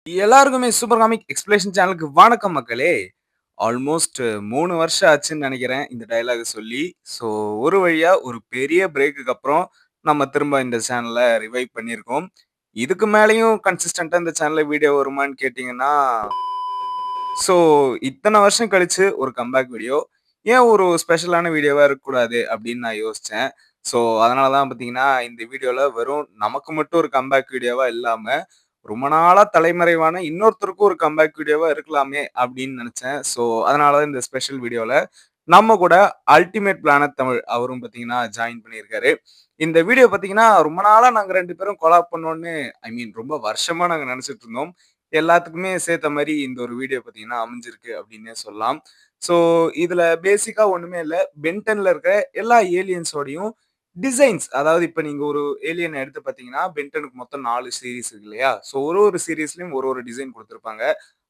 எல்லாருக்குமே super comic explanation சேனலுக்கு வணக்கம் மக்களே. ஆல்மோஸ்ட் 3 வருஷம் ஆச்சுன்னு நெனைக்கிறேன் இந்த டயலாக் சொல்லி. ஸோ ஒரு வழியா ஒரு பெரிய பிரேக்குக்கு அப்புறம் நம்ம திரும்ப இந்த சேனல ரிவைவ் பண்ணியிருக்கோம். இதுக்கு மேலயும் கன்சிஸ்டன்ட்டா இந்த சேனல்ல வீடியோ வருமான்னு கேட்டீங்கன்னா, ஸோ இத்தன வருஷம் கழிச்சு ஒரு கம்பேக் வீடியோ. ஏன் ஒரு ஸ்பெஷலான வீடியோவா இருக்கக்கூடாது அப்படின்னு நான் யோசிச்சேன். ஸோ அதனால தான் பார்த்தீங்கன்னா, இந்த வீடியோல வெறும் நமக்கு மட்டும் ஒரு கம்பேக் வீடியோவா இல்லாம, ரொம்ப நாளா தலைமறைவான இன்னொருத்தருக்கும் ஒரு கம்பேக் வீடியோவா இருக்கலாமே அப்படின்னு நெனச்சேன். ஸோ அதனால தான் இந்த ஸ்பெஷல் வீடியோல நம்ம கூட அல்டிமேட் பிளானட் தமிழ் அவரும் பார்த்தீங்கன்னா ஜாயின் பண்ணியிருக்காரு. இந்த வீடியோ பார்த்தீங்கன்னா, ரொம்ப நாளா நாங்க 2 பேரும் கொலாப் பண்ணோம்னு ரொம்ப வருஷமா நாங்க நெனச்சுட்டு இருந்தோம். எல்லாத்துக்குமே சேத்த மாரி இந்த ஒரு வீடியோ பார்த்தீங்கன்னா அமைஞ்சிருக்கு அப்டின்னே சொல்லலாம். ஸோ இதுல பேசிக்கா ஒண்ணுமே இல்ல. பென் 10ல இருக்க எல்லா ஏலியன்ஸோடையும் டிசைன்ஸ் அதாவது இப்ப நீங்க ஒரு ஏலியன எடுத்து பார்த்தீங்கன்னா, பென் 10க்கு மொத்தம் 4 சீரிஸ் இருக்கு இல்லையா? ஸோ ஒரு சீரிஸ்லயும் ஒரு டிசைன் குடுத்திருப்பாங்க.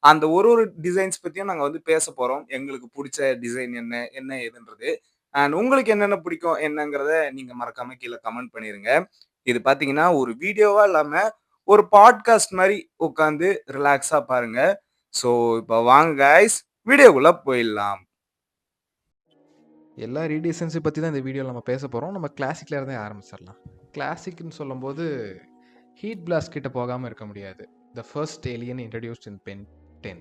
அந்த ஒரு டிசைன்ஸ் பத்தியும் நாங்க வந்து பேசப் போறோம். எங்களுக்கு புடிச்ச டிசைன் என்ன? என்ன ஏதுன்றது. அண்ட் உங்களுக்கு என்னென்ன பிடிக்கும்? என்னங்கிறத நீங்க மறக்காம கீழ கமெண்ட் பண்ணிருங்க. இது பார்த்தீங்கன்னா, ஒரு வீடியோவா இல்லாம ஒரு பாட்காஸ்ட் மாரி உட்கார்ந்து ரிலாக்ஸா பாருங்க. ஸோ இப்ப வாங்க காய்ஸ் வீடியோக்குள்ள போயிடலாம். எல்லா ரீடிசன்ஸை பற்றி தான் இந்த வீடியோவில் நம்ம பேச போகிறோம். நம்ம கிளாசிக்ல இருந்தே ஆரம்பிச்சிடலாம். கிளாசிக்னு சொல்லும்போது ஹீட் பிளாஸ்ட் கிட்ட போகாமல் இருக்க முடியாது. The first alien introduced in Ben 10.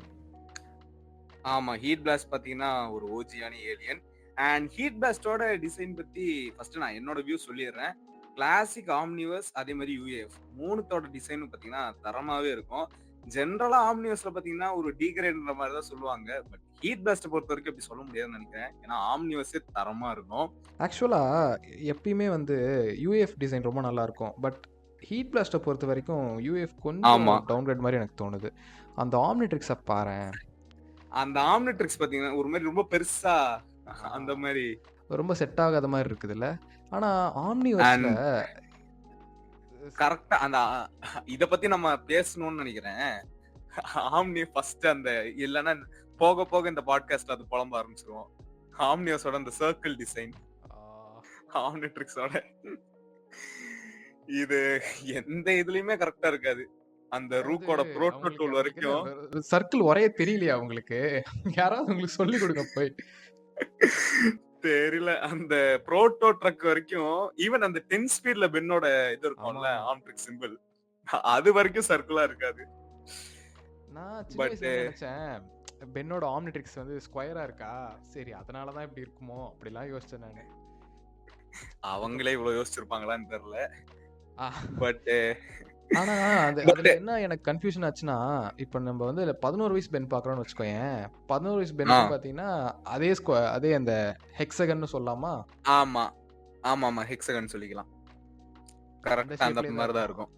ஆமா. ஹீட் பிளாஸ்ட் பார்த்தீங்கன்னா, ஒரு ஓஜியான ஏலியன். அண்ட் ஹீட் பிளாஸ்ட்டோட டிசைன் பத்தி ஃபர்ஸ்ட் நான் என்னோட வியூ சொல்லிர்றேன். கிளாசிக், ஆம்னிவர்ஸ் அதே மாரி யுஏஎஃப் 3த்தோட டிசைனும் பார்த்தீங்கன்னா, தரமாவே இருக்கும். ஜெனரலா ஆம்னிவர்ஸ்ல பார்த்தீங்கன்னா, ஒரு டீகிரேட்ன்ற மாரி தான் சொல்லுவாங்க. பட் ஹீட் பிளாஸ்ட்ட பொறுத்தவரைக்கும் அப்படி சொல்ல முடியாதுன்னு நெனைக்கிறேன். ஏன்னா ஆம்னிவர்ஸே தரமா இருக்கும். ஆக்சுவலாக எப்பயுமே வந்து யூஎஃப் டிசைன் ரொம்ப நல்லாயிருக்கும். பட் ஹீட் பிளாஸ்ட்டை பொறுத்த வரைக்கும் யூஎஃப் கொஞ்சம் ஆமா. டவுன்கிரேட் மாதிரி எனக்கு தோணுது. அந்த ஆம்னிட்ரிக்ஸை பாரேன். அந்த ஆம்னிட்ரிக்ஸ் பார்த்தீங்கன்னா, ஒரு மாரி ரொம்ப பெருசா அந்த மாரி. ரொம்ப செட் ஆகாத மாதிரி இருக்குதுல்ல. ஆனால் ஆம்னிவர்ஸில் அண்ட் கரெக்ட்டா அந்த இத பத்தி நம்ம பேசணும்னு நெனைக்கிறேன். ஆம்னி ஃபர்ஸ்ட் அந்த இல்லன்னா போக போக இந்த பாட்காஸ்ட்ல அது புலம்ப ஆரம்பிச்சுருவோம். ஆம்னியோஸோட அந்த சர்க்கிள் டிசைன், ஆம்னிட்ரிக்ஸோட இது எந்த இதுலயுமே கரெக்ட்டா இருக்காது. அந்த ரூக்கோட புரோட்டோ டூல் வரைக்கும் சர்க்கிள் ஒரே தெரியலையா உங்களுக்கு? யாராவது உங்களுக்கு சொல்லி கொடுங்க போய். தெரியல. அந்த புரோட்டோ ட்ரக் வரைக்கும் ஈவன் அந்த 10 ஸ்பீட்ல பென்னோட இது இருக்கும்ல ஆம்ட்ரிக் சிம்பிள் அது வரைக்கும் சர்க்கிளா இருக்காது. நான் சின்ன வயசுல நினைச்சேன் பென்னோட ஆம்னிட்ரிக்ஸ் வந்து ஸ்கொயரா இருக்கா, சரி அதனால தான் இப்படி இருக்குமோ அப்படிலாம் யோசிச்சேன் நானு. அவங்களே இவ்வளவு யோசிச்சிருப்பாங்களான்னு தெரியல. பட் ஆனா அதுல என்ன எனக்கு கன்ஃபியூஷன் ஆச்சுன்னா, இப்ப நம்ம வந்து 11 வயசு பென் பாக்குறோம்னு வச்சுக்கோயேன். 11 வயசு பென் பாத்தீங்கன்னா அதே அந்த ஹெக்ஸகன்னு சொல்லலாமா? ஆமா ஆமா ஹெக்ஸகன் சொல்லிக்கலாம். கரெக்ட்டா அந்த மாதிரி தான் இருக்கும்.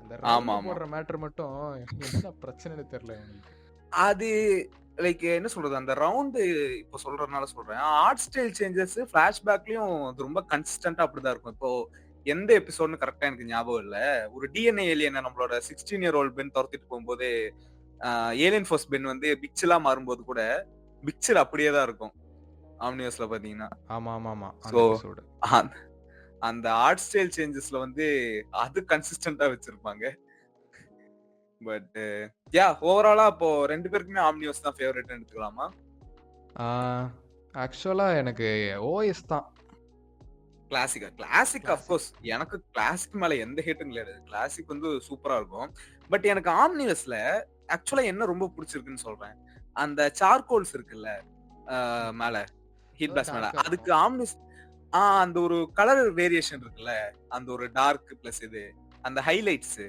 அந்த ரவுண்ட் போடுற மேட்டர் மட்டும் என்ன பிரச்சனைன்னு தெரியல எனக்கு. அது லைக் என்ன சொல்றது, அந்த ரவுண்ட் இப்ப சொல்றதுனால சொல்றேன். ஆர்ட் ஸ்டைல் சேஞ்சஸ் ஃபிளாஷ்பேக்லயும் அது ரொம்ப கன்சிஸ்டன்ட்டா அப்படிதான் இருக்கும். இப்போ எந்த எபிசோட்னு கரெக்ட்டா எனக்கு ஞாபகம் இல்ல. ஒரு டிஎன்ஏ ஏலியன நம்மளோட 16 இயர் ஓல்ட் பென் தொரத்திட்டு போகும்போது, ஏலியன் ஃபோர்ஸ் பென் வந்து பிக்சலா மாறும்போது கூட, பிக்சர் அப்படியே தான் இருக்கும். ஆம்னிவர்ஸ்ல பாத்தீங்கன்னா. ஆமா சோ அந்த ஆர்ட் ஸ்டைல் சேஞ்சஸ்ல வந்து அது கன்சிஸ்டன்ட்டா வச்சிருப்பாங்க. பட் ஓவராலா அப்போ 2 பேருக்குமே ஆம்னிவர்ஸ் தான் ஃபேவரைட்னு எடுத்துக்கலாமா? ஆக்சுவலா எனக்கு ஓஎஸ் தான். Classic of course. எனக்கு கிளாசிக் மேல எந்த ஹேட்டும் கிடையாது. கிளாசிக் வந்து சூப்பரா இருக்கும். பட் எனக்கு ஆம்னிவர்ஸ்ல ஆக்சுவலா என்ன ரொம்ப பிடிச்சிருக்குன்னு சொல்றேன். அந்த சார்கோல்ஸ் இருக்குல்ல மேல ஹீட் பிளாஸ்ட் மேல. அதுக்கு அந்த ஒரு கலர் வேரியேஷன் இருக்குல்ல. அந்த ஒரு டார்க் பிளஸ் இது அந்த ஹைலைட்ஸ்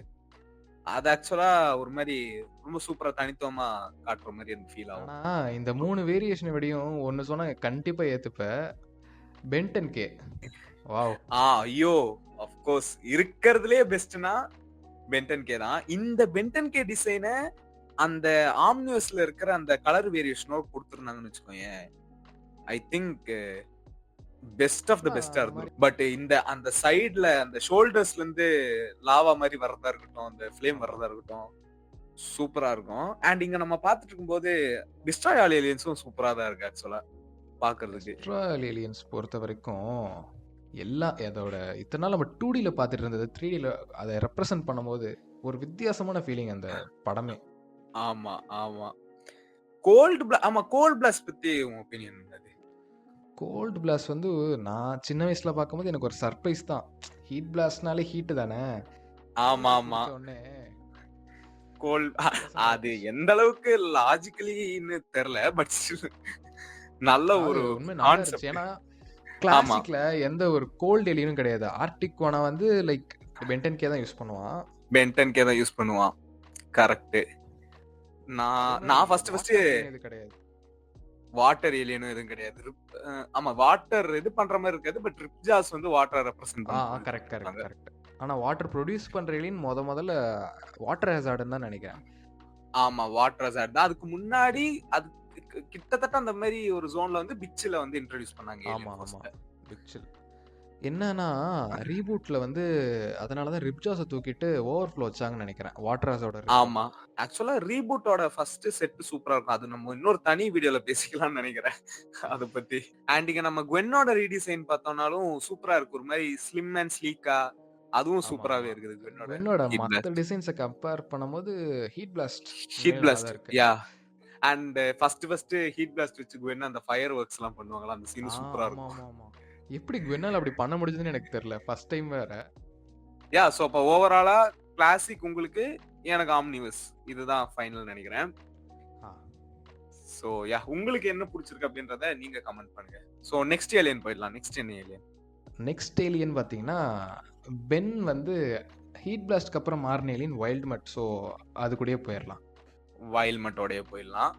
அது ஆக்சுவலா ஒரு மாதிரி ரொம்ப சூப்பரா தனித்துவமா காட்டுற மாதிரி எனக்கு ஃபீல் ஆகும். ஆனா இந்த 3 வேரியேஷன் விடையும் ஒன்னு சொன்னா கண்டிப்பா ஏத்துப்ப. Ben 10K. வாவ். ஐயோ ஆஃப் கோர்ஸ் இருக்கிறதுலயே பெஸ்ட்னா பென் 10K தான். இந்த பென் 10K டிசைனை அந்த ஆம்னிவர்ஸ்ல இருக்கிற அந்த கலர் வேரியேஷனோட கொடுத்துருந்தாங்கன்னு வச்சுக்கோங்க. I think best of the பெஸ்டா இருக்கும். பட் இந்த அந்த சைடுல அந்த ஷோல்டர்ஸ்ல இருந்து லாவா மாதிரி வர்றதா இருக்கட்டும், அந்த ஃப்ளேம் வர்றதா இருக்கட்டும், சூப்பரா இருக்கும். அண்ட் இங்க நம்ம பார்த்துட்டு இருக்கும்போது டிஸ்ட்ராய் ஆல் ஏலியன்ஸும் சூப்பரா தான் இருக்கு ஆக்சுவலா பாக்குறதுக்கு. டிஸ்ட்ராய் ஆல் ஏலியன்ஸ் பொறுத்த வரைக்கும் எல்லாம் அதோட இத்தனை நாள் நம்ம 2Dல பார்த்துட்டு இருந்தது 3Dல அதை ரெப்ரசென்ட் பண்ணும்போது ஒரு வித்தியாசமான ஃபீலிங் அந்த படமே. ஆமா, ஆமா. கோல்ட் பிளாஸ்ட் பத்தி உங்க ஒப்பீனியன் என்னது? கோல்ட் பிளாஸ்ட் வந்து நான் சின்ன வயசுல பார்க்கும்போது எனக்கு ஒரு சர்ப்ரைஸ் தான். ஹீட் பிளாஸ்ட்னாலே ஹீட்டு தானே. கோல்ட் ஆமாமா. குடுத்த உடனே கோல் வித்தியாசமா அது இருந்துச்சு. எந்த அளவுக்கு லாஜிக்கலின்னு தெரியல. பட் நல்ல அது ஒரு உண்மை நல்லா இருந்துச்சு. கான்செப்ட். ஏன்னா ஆமா. கிளாசிக்ல எந்த ஒரு கோல்ட் ஏலியனும் கிடையாது. ஆர்க்டிக் ஓனா வந்து லைக் பென்டன் கே தான் யூஸ் பண்ணுவான். பென் 10K தான் யூஸ் பண்ணுவான். கரெக்ட். அதே நான் மாரி நான் ஃபர்ஸ்ட் வாட்டர் ஏலியன் இது கிடையாது. வாட்டர் ஏலியனும் எதுவும் கிடையாது. ஆமா வாட்டர் இது பண்ற மாரி இருக்காது. பட் ரிப்ஜாஸ் வந்து வாட்டர ரெப்ரசன்ட் பண்ற மாரி கரெக்ட், கரெக்ட், குடுத்துருப்பாங்க. கரெக்ட். ஆனா வாட்டர் ப்ரொடியூஸ் பண்ற ஏலியன் மொதல்ல வாட்டர் ஹசார்டுன்னு தான் நெனைக்கிறேன். ஆமா வாட்டர் ஹசார்ட் தான். அதுக்கு முன்னாடி அது கிட்டத்தட்ட அந்த மாரி ஒரு ஜோன்ல வந்து பிட்ச்ல வந்து இன்ட்ரோடியூஸ் பண்ணாங்க ஆமா, ஏலியன் ஆமா. ஃபர்ஸ்ட். பிக்சல். என்னன்னா ரீபூட்ல வந்து அதனால தான் ரிப்ஜாஸ தூக்கிட்டு ஓவர்ஃப்ளோ வச்சாங்கன்னு நெனைக்கிறேன். வாட்டர் ஹசார்ட ரிப்ஜாஸ. ஆமா. ஆக்சுவலா ரீபூட்டோட ஃபர்ஸ்ட் செட் சூப்பரா இருக்கும். அது நம்ம இன்னொரு தனி வீடியோல பேசிக்கலாம்னு நெனைக்கிறேன். அத பத்தி. அண்ட் இங்க நம்ம குவென்னோட ரீடிசைன் பார்த்தோம்னாலும் சூப்பரா இருக்கு. ஒரு மாரி ஸ்லிம் அண்ட் ஸ்லீக்கா அதுவும் ஆமா, ஆமா. சூப்பராவே இருக்குது குவென்னோட குவென்னோட ஹீட் மத்த பிளாஸ்ட். டிசைன்ஸ கம்பேர் பண்ணும்போது ஹீட் பிளாஸ்ட் ஹீட் உண்மையிலே நல்லா பிளாஸ்ட் தான் இருக்கு. Yeah! And first heat blast வச்சு குவென் அந்த ஃபயர் ஒர்க்ஸ்லாம் பண்ணுவாங்கல்ல. அந்த சீன் சூப்பரா ஆமா, இருக்கும். ஆமா, ஆமா. எப்படி குவென்னால அப்படி பண்ண முடிஞ்சதுன்னு எனக்கு தெரியல. ஃபர்ஸ்ட் டைம் வேற. சோ அப்ப ஓவராலா கிளாசிக் உங்களுக்கு, எனக்கு ஆம்னிவர்ஸ். இதுதான் ஃபைனல் நெனைக்கிறேன். ஆ. சோ உங்களுக்கு என்ன புடிச்சிருக்கு அப்படின்றத நீங்க கமெண்ட் பண்ணுங்க. சோ நெக்ஸ்ட் ஏலியன் போயிடலாம். நெக்ஸ்ட் என்ன ஏலியன்? நெக்ஸ்ட் ஏலியன் பார்த்தீங்கன்னா, பென் வந்து ஹீட் பிளாஸ்ட்க்கு அப்புறம் மாறுன ஏலியன் வைல்ட் மட். ஸோ அது கூடயே போயிரலாம். வைல்ட் மட்டோடயே போயிடலாம்.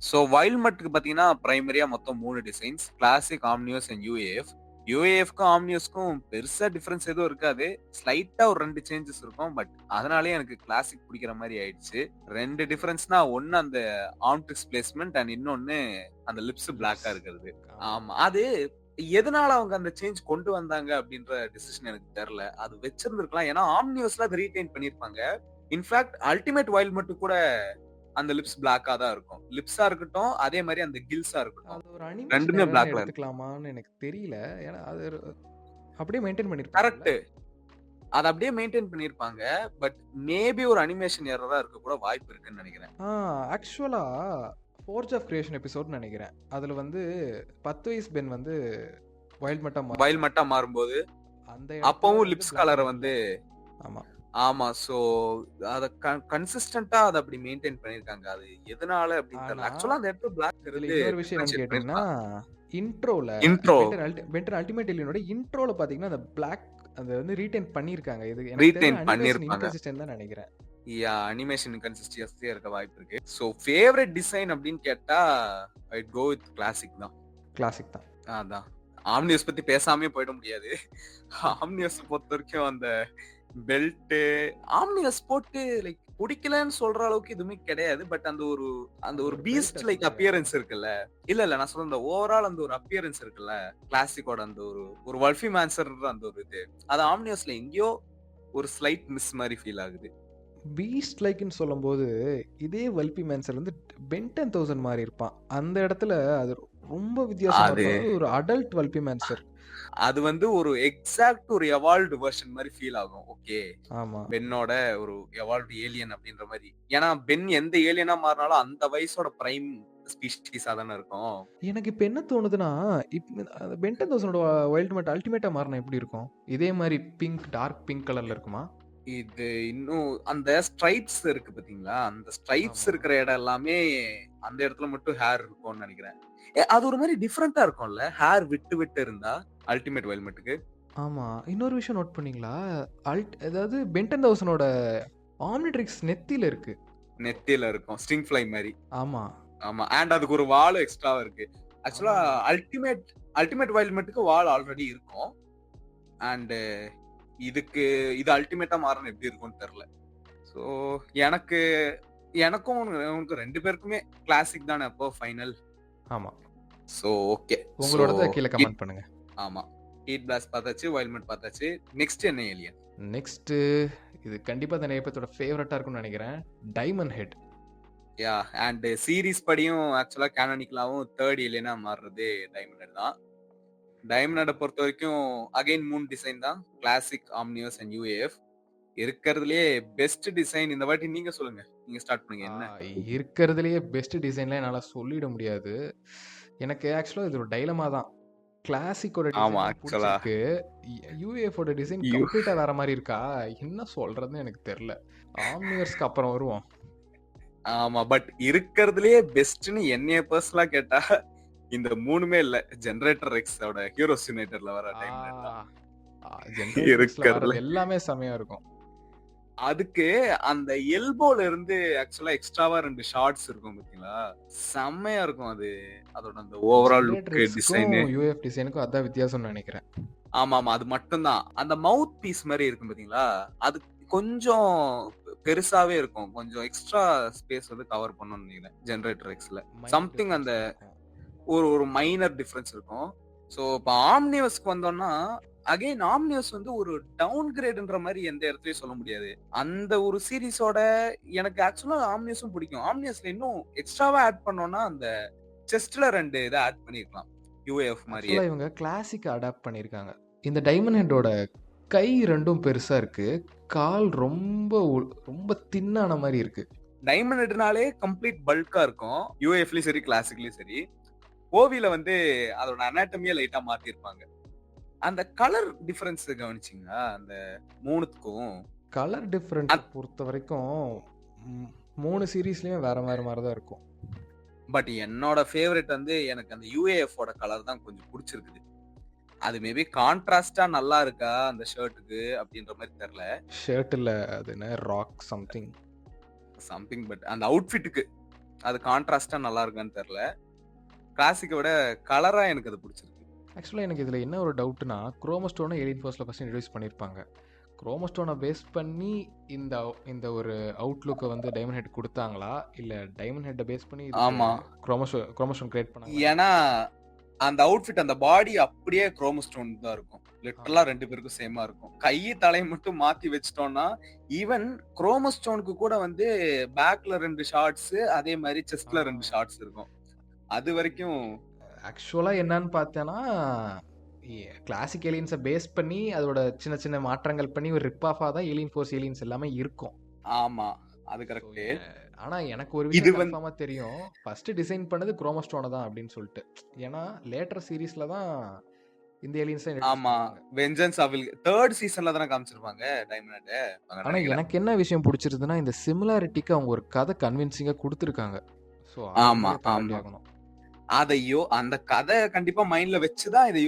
சோ வைல்ட் மட்க்கு பாத்தீங்கன்னா பிரைமரியா மொத்தம் 3 designs. Classic, Omniverse and UAF. யுஏஎஃப்க்கும் ஆம்னிவஸ்க்கும் பெருசா டிஃபரன்ஸ் எதுவும் இருக்காது. ஸ்லைட்டா ஒரு 2 சேஞ்சஸ் இருக்கும். பட் அதனாலேயே எனக்கு கிளாசிக் பிடிக்கிற மாரி ஆயிடுச்சு. 2 டிஃபரன்ஸ்னா ஒண்ணு அந்த ஆர்ம்ட்ரிக்ஸ் பிளேஸ்மென்ட் அண்ட் இன்னொன்னு அந்த லிப்ஸ் பிளாக்கா லிப்ஸ். இருக்கிறது. ஆமா. ஆமா. அது எதனால அவங்க அந்த சேஞ்ச் கொண்டு வந்தாங்க அப்படின்ற டிசிஷன் எனக்கு தெரியல. அது வச்சிருந்திருக்கலாம். ஏன்னா ஆம்னிவஸ்ல அத ரீடைன் பண்ணிருப்பாங்க. இன்ஃபாக்ட் அல்டிமேட் வைல்ட் மட்டும் கூட அந்த லிப்ஸ் பிளாக்கா தான் இருக்கும். லிப்ஸா இருக்கட்டும், அதே மாரி அந்த கில்ஸா இருக்கட்டும். அது ஒரு அனிமேஷன் 2மே எரர்ன்னு பிளாக்ல இருக்கும். எடுத்துக்கலாமான்னு எனக்கு தெரியல. ஏன்னா அது அப்படியே மெயின்டெயின் பண்ணியிருப்பாங்கல்ல? கரெக்ட். அத அப்படியே மெயின்டெயின் பண்ணியிருப்பாங்க. பட் மேபி ஒரு அனிமேஷன் எரரா இருக்க கூட வாய்ப்பு இருக்குன்னு நெனைக்கிறேன். ஆ ஆக்சுவலா ஃபோர்ஜ் ஆஃப் கிரியேஷன் எபிசோட்ன்னு நெனைக்கிறேன். அதுல வந்து 10 வயசு பென் வந்து வைல்ட் மட்டா வைல்ட் மாறுவான். மட்டா மாறும்போது, அந்த இடத்துல அப்பவும் வந்து லிப்ஸ் பிளாக் கலர கலர் இல்ல. வந்து ஆமா. ஆமா. சோ அத கன்சிஸ்டன்ட்டா அத அப்படி மெயின்டெயின் பண்ணியிருக்காங்க. அது எதனால அப்படின்னு ஆனா, தெரியல. ஆக்சுவலா அந்த இடத்துல பிளாக் இதுல இருந்து இன்னொரு விஷயம் என்னன்னு டிஃபரன்ஷியேட் கேட்டீங்கன்னா, பண்ணியிருக்கலாம். இன்ட்ரோல இன்ட்ரோ பென்டன் அல்டிமேட் ஏலியனோட இன்ட்ரோல பார்த்தீங்கன்னா, அந்த பிளாக் அத வந்து ரீடைன் பண்ணியிருக்காங்க. இது எனக்கு தெரிஞ்ச ரீடெயின் அனிமேஷன் பண்ணியிருப்பாங்க. இன்கன்சிஸ்டன்ட் தான் நெனைக்கிறேன். அனிமேஷன் இன்கன்சிஸ்டன்சியா இருக்க வாய்ப்பு இருக்கு. சோ ஃபேவரைட் டிசைன் அப்படின்னு கேட்டா, ஐட் கோ வித் கிளாசிக் தான். கிளாசிக் தான். அதான். ஆம்னிவஸ் பத்தி பேசாமயே போயிட முடியாது. ஆம்னிவஸ் பொறுத்தவரைக்கும் அந்த பெல்ட்டு, ஆம்னிவஸ் போட்டு லைக் புடிக்கலன்னு சொல்ற அளவுக்கு எதுவுமே கிடையாது. பட் அந்த ஒரு அந்த அந்த ஒரு ஒரு பீஸ்ட் பெல்ட்ட லைக் சொல்றியா? அப்பியரன்ஸ் இருக்குல்ல. இல்ல நான் சொல்றேன் அந்த ஓவரால் அந்த ஒரு அப்பியரன்ஸ் இருக்குல்ல. கிளாசிக்கோட அந்த ஒரு ஒரு வல்ஃபி மான்சர்ன்ற அந்த ஒரு இது. அது ஆம்னிவஸ்ல எங்கேயோ ஒரு ஸ்லைட் மிஸ் மாரி ஃபீல் ஆகுது. பீஸ்ட் லைக்ன்னு சொல்லும்போது, இதே வல்பி மேன்சர் வந்து பென் 10,000 மாறி இருப்பான். அந்த இடத்துல அது ரொம்ப வித்தியாசமா அது இருக்கும். அதாவது ஒரு அடல்ட் வல்பி மேன்சர். அது வந்து ஒரு எக்ஸாக்ட் ஒரு எவால்வ்டு வெர்ஷன் மாரி ஃபீல் ஆகும். ஓகே. ஆமா. பென்னோட ஒரு எவால்வ்டு ஏலியன் அப்படின்ற மாரி. ஏன்னா பென் எந்த ஏலியனா மாறினாலும் அந்த வயசோட பிரைம் ஸ்பீஷீஸா தானே இருக்கும். எனக்கு இப்ப என்ன தோணுதுன்னா, பென் 10,000ஓட வைல்ட் மட் அல்டிமேட்டா மாறுனா எப்படி இருக்கும்? இதே மாரி பிங்க், டார்க் பிங்க் கலர்ல இருக்குமா? இது இன்னும் அந்த ஸ்ட்ரைப்ஸ் இருக்கு பாத்தீங்களா? அந்த ஸ்ட்ரைப்ஸ் ஆமா. இருக்கிற இடம் எல்லாமே அந்த இடத்துல மட்டும் ஹேர் இருக்கும்னு நெனைக்கிறேன். அது ஒரு மாரி டிஃபரெண்ட்டா இருக்கும்ல. ஹேர் விட்டு விட்டு இருந்தா அல்டிமேட் வைல்மெட்டுக்கு. ஆமா. இன்னொரு விஷயம் நோட் பண்ணீங்களா? அதாவது பென் 10,000ஓட ஆம்னிட்ரிக்ஸ் நெத்தியில இருக்கு. நெத்தியில இருக்கும். ஸ்டிங் ஃப்ளை மாரி. ஆமா. ஆமா. அண்ட் அதுக்கு ஒரு வாலும் எக்ஸ்ட்ராவா இருக்கு. ஆக்சுவலா ஆமாமா. அல்டிமேட் அல்டிமேட் வைல்ட்மெட்டுக்கு வால் ஆல்ரெடி இருக்கும். அண்ட் இதுக்கு இது அல்டிமேட்டா மாறுனா எப்படி இருக்கும்னு தெரியல. சோ எனக்கு எனக்கும் உனக்கு 2 பேருக்குமே கிளாசிக் தானே அப்போ ஃபைனல். ஆமா. So okay. சோ உங்களோடத கீழ ஹீட் கமெண்ட் பண்ணுங்க. ஆமா. ஹீட் பிளாஸ்ட் பார்த்தாச்சு, வைல்ட்மெட் பார்த்தாச்சு. நெக்ஸ்ட் என்ன ஏலியன்? நெக்ஸ்ட்டு இது கண்டிப்பா இந்த நிறைய பேத்தோட ஃபேவரட்டா இருக்கும்னு நெனைக்கிறேன். Diamond head. அண்ட் சீரிஸ் படியும் ஆக்சுவலா கேனோனிக்கலாவும் 3 ஏலியனா மாறுறது டைமண்ட் தான். டைமண்ட பொறுத்தவரைக்கும் அகைன் 3 டிசைன் தான். Classic, Omniverse and UAF. இருக்கிறதுலயே பெஸ்ட் டிசைன் இந்த வாட்டி நீங்க சொல்லுங்க. நீங்க ஸ்டார்ட் பண்ணுங்க. ஆ என்ன? இருக்கிறதுலயே பெஸ்ட் டிசைன்லாம் என்னால சொல்லிட முடியாது. எனக்கு ஆக்சுவலா இது ஒரு டைலமா தான். கிளாசிக்கோட ஆமா. டிசைன் தான் ஆக்சுவலா புடிச்சிருக்கு. யுஎஃப்ஓட டிசைன் யூ கம்ப்ளீட்டா வேற மாரி இருக்கா? என்ன சொல்றதுன்னு எனக்கு தெரியல. ஆம்னிவர்ஸ்க்கு அப்புறம் வருவோம். ஆமா. பட் இருக்கிறதுலயே பெஸ்ட்ன்னு என்னைய பர்சனலா கேட்டா, இந்த 3மே இல்ல. ஜெனரேட்டர் எக்ஸோட ஹீரோஸ் யுனைட்டட்ல வர ஆ டைம்ல தான். ஜெனரேட்டர் எக்ஸ்ல இருக்கிறதுல. வர்றது எல்லாமே செமையா இருக்கும். அதுக்கு அந்த எல்போல இருந்து ஆக்சுவலா எக்ஸ்ட்ராவா 2 ஷார்ட்ஸ் இருக்கும் பாத்தீங்களா? செம்மையா இருக்கும் அது. அதோட அந்த ஓவரால் ஜெனரேட்டர் லுக், எக்ஸ்க்கும் டிசைனு. யுஎஃப் டிசைனுக்கும் அதான் வித்தியாசம்னு நினைக்கிறேன். ஆமாமா. அது மட்டும் தான். அந்த மவுத் பீஸ் மாரி இருக்கும் பாத்தீங்களா? அது கொஞ்சம் பெருசாவே இருக்கும். கொஞ்சம் எக்ஸ்ட்ரா ஸ்பேஸ் வந்து கவர் பண்ணும்னு நெனைக்கிறேன். ஜெனரேட்டர் எக்ஸ்ல. மைனர் சம்திங் அந்த டிஃபரன்ஸ் இருக்கும். ஒரு மைனர் டிஃபரன்ஸ் இருக்கும். ஸோ இப்ப ஆம்னிவர்ஸ்க்கு வந்தோம்னா, அகைன் ஆம்னிவர்ஸ் வந்து ஒரு டவுன் கிரேட்ன்ற மாரி எந்த இடத்துலயும் சொல்ல முடியாது. அந்த ஒரு சீரிஸோட எனக்கு ஆக்சுவலா ஆம்னிவர்ஸும் பிடிக்கும். ஆம்னிவர்ஸ்ல இன்னும் எக்ஸ்ட்ராவா ஆட் பண்ணோம்னா, அந்த செஸ்ட்ல 2 இத ஆட் பண்ணியிருக்கலாம். யுஏஎஃப் மாரியே. ஆக்சுவலா இவங்க கிளாசிக்க அடாப்ட் பண்ணியிருக்காங்க. இந்த டைமண்ட் ஹெட்டோட கை 2ம் பெருசா இருக்கு. கால் ரொம்ப தின்னான மாரி இருக்கு. டைமண்ட் ஹெட்னாலே கம்ப்ளீட் பல்கா இருக்கும். யுஏஎஃப்லயும் சரி, கிளாசிக்லயும் சரி. ஓவில வந்து அதோட அனாட்டமிய லைட்டா மாத்திருப்பாங்க. அந்த கலர் டிஃபரன்ஸ் கவனிச்சீங்களா? அந்த 3த்துக்கும். கலர் டிஃபரன்ஸ பொறுத்தவரைக்கும் 3 சீரிஸ்லயுமே வேற வேற மாரி தான் இருக்கும். பட் என்னோட ஃபேவரைட் வந்து எனக்கு அந்த யுஏஎஃப்-ஓட கலர் தான் கொஞ்சம் புடிச்சிருக்குது. அது மேபி கான்ட்ராஸ்ட்டா நல்லா இருக்கா அந்த ஷர்ட்டுக்கு அப்படின்ற மாரி தெரியல. ஷர்ட் இல்ல, அது என்ன ராக் சம்திங். பட் அந்த அவுட்ஃபிட்டுக்கு அது கான்ட்ராஸ்ட்டா நல்லா இருக்கான்னு தெரியல. கிளாசிக்க விட கலரா எனக்கு அது புடிச்சிருக்கு. ஆக்சுவலா எனக்கு இதுல என்ன ஒரு டவுட்னா, குரோமோஸ்டோன ஏலியன் ஃபோர்ஸ்ல ஃபர்ஸ்ட் இன்ட்ரோடியூஸ் பண்ணியிருப்பாங்க. குரோமோஸ்டோனை பேஸ் பண்ணி இந்த ஒரு அவுட்லுக்கை வந்து டைமண்ட் ஹெட் கொடுத்தாங்களா, இல்ல டைமண்ட் ஹெட்டை பேஸ் பண்ணி ஆமா. குரோமோஸ்டோன் கிரியேட் பண்ணாங்க? ஏன்னா அந்த அவுட்ஃபிட் அந்த பாடி அப்படியே குரோமோஸ்டோன் தான் இருக்கும். லிட்டரலா 2 பேருக்கும் சேமா இருக்கும். கை தலை மட்டும் மாத்தி வச்சிட்டோம்னா, ஈவன் குரோமோஸ்டோனுக்கு கூட வந்து பேக்ல 2 ஷார்ட்ஸ், அதே மாதிரி செஸ்ட்ல 2 ஷார்ட்ஸ் இருக்கும். அது வரைக்கும் ஆக்சுவலா என்னன்னு பார்த்தேன்னா, கிளாசிக் ஏலியன்ஸை பேஸ் பண்ணி அதோட சின்ன சின்ன மாற்றங்கள் பண்ணி ஒரு ரிப் ஆஃபா தான் ஏலியன் ஃபோர்ஸ் ஏலியன்ஸ் எல்லாமே இருக்கும். ஆமா. அது கரெக்ட். ஆனா எனக்கு ஒரு விஷயம் கன்ஃபார்மா தெரியும். ஃபர்ஸ்ட் டிசைன் பண்ணது குரோமோஸ்டோனை தான் அப்படின்னு சொல்லிட்டு. ஏன்னா லேட்டர் சீரிஸ்ல தான் இந்த ஏலியன்ஸ் ஆமா. வெஞ்சன்ஸ் ஆஃப் வில் 3rd சீசன்ல தான காமிச்சிருப்பாங்க டைமண்ட். ஆனா எனக்கு என்ன விஷயம் பிடிச்சிருதுன்னா, இந்த சிமிலாரிட்டிக்கு அவங்க ஒரு கதை கன்வின்சிங்கா கொடுத்துருக்காங்க. சோ ஆமா, ஆமா. அதையோ அந்த கதை கண்டிப்பா மைண்ட்ல வச்சுதான் இதை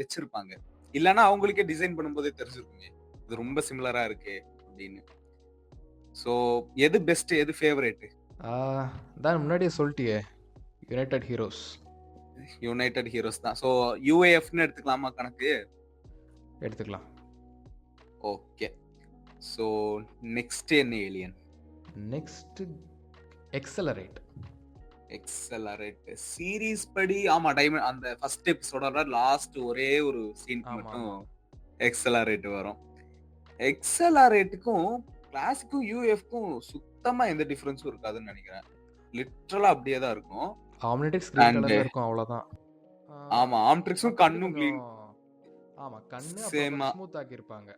வச்சிருப்பாங்க. இல்லனா அவங்களுக்கே டிசைன் பண்ணும்போதே தெரிஞ்சிருக்குமே. இது ரொம்ப சிமிலரா இருக்கு அப்படின்னு. சோ எது பெஸ்ட், எது ஃபேவரட்? தான் முன்னாடியே சொல்லிட்டியே, யுனைட்டட் ஹீரோஸ் தான். சோ யுஏஎஃப்னு எடுத்துக்கலாமா கணக்கு? எடுத்துக்கலாம். ஓகே. சோ நெக்ஸ்ட் என்ன ஏலியன்? நெக்ஸ்ட் எக்ஸலரேட் சீரிஸ் படி ஆமா டைமண்ட் அந்த ஃபர்ஸ்ட் எபிசோடோட லாஸ்ட் ஒரே ஒரு சீன் மட்டும் எக்ஸலரேட் வரும். எக்ஸலரேட்டுக்கும் கிளாசிக்கும் யூஎஃப்க்கும் சுத்தமா எந்த டிஃபரன்ஸும் இருக்காதுன்னு நினைக்கிறேன். லிட்டரலா அப்படியே தான் இருக்கும். ஆம்னிட்ரிக்ஸ் கிரீன் கலர்ல இருக்கும், அவ்வளவுதான். ஆமா, ஆம்னிட்ரிக்ஸும் கண்ணும் கிரீன். ஆமா, கண்ணு சேமா ஸ்மூத் ஆக்கி இருப்பாங்க.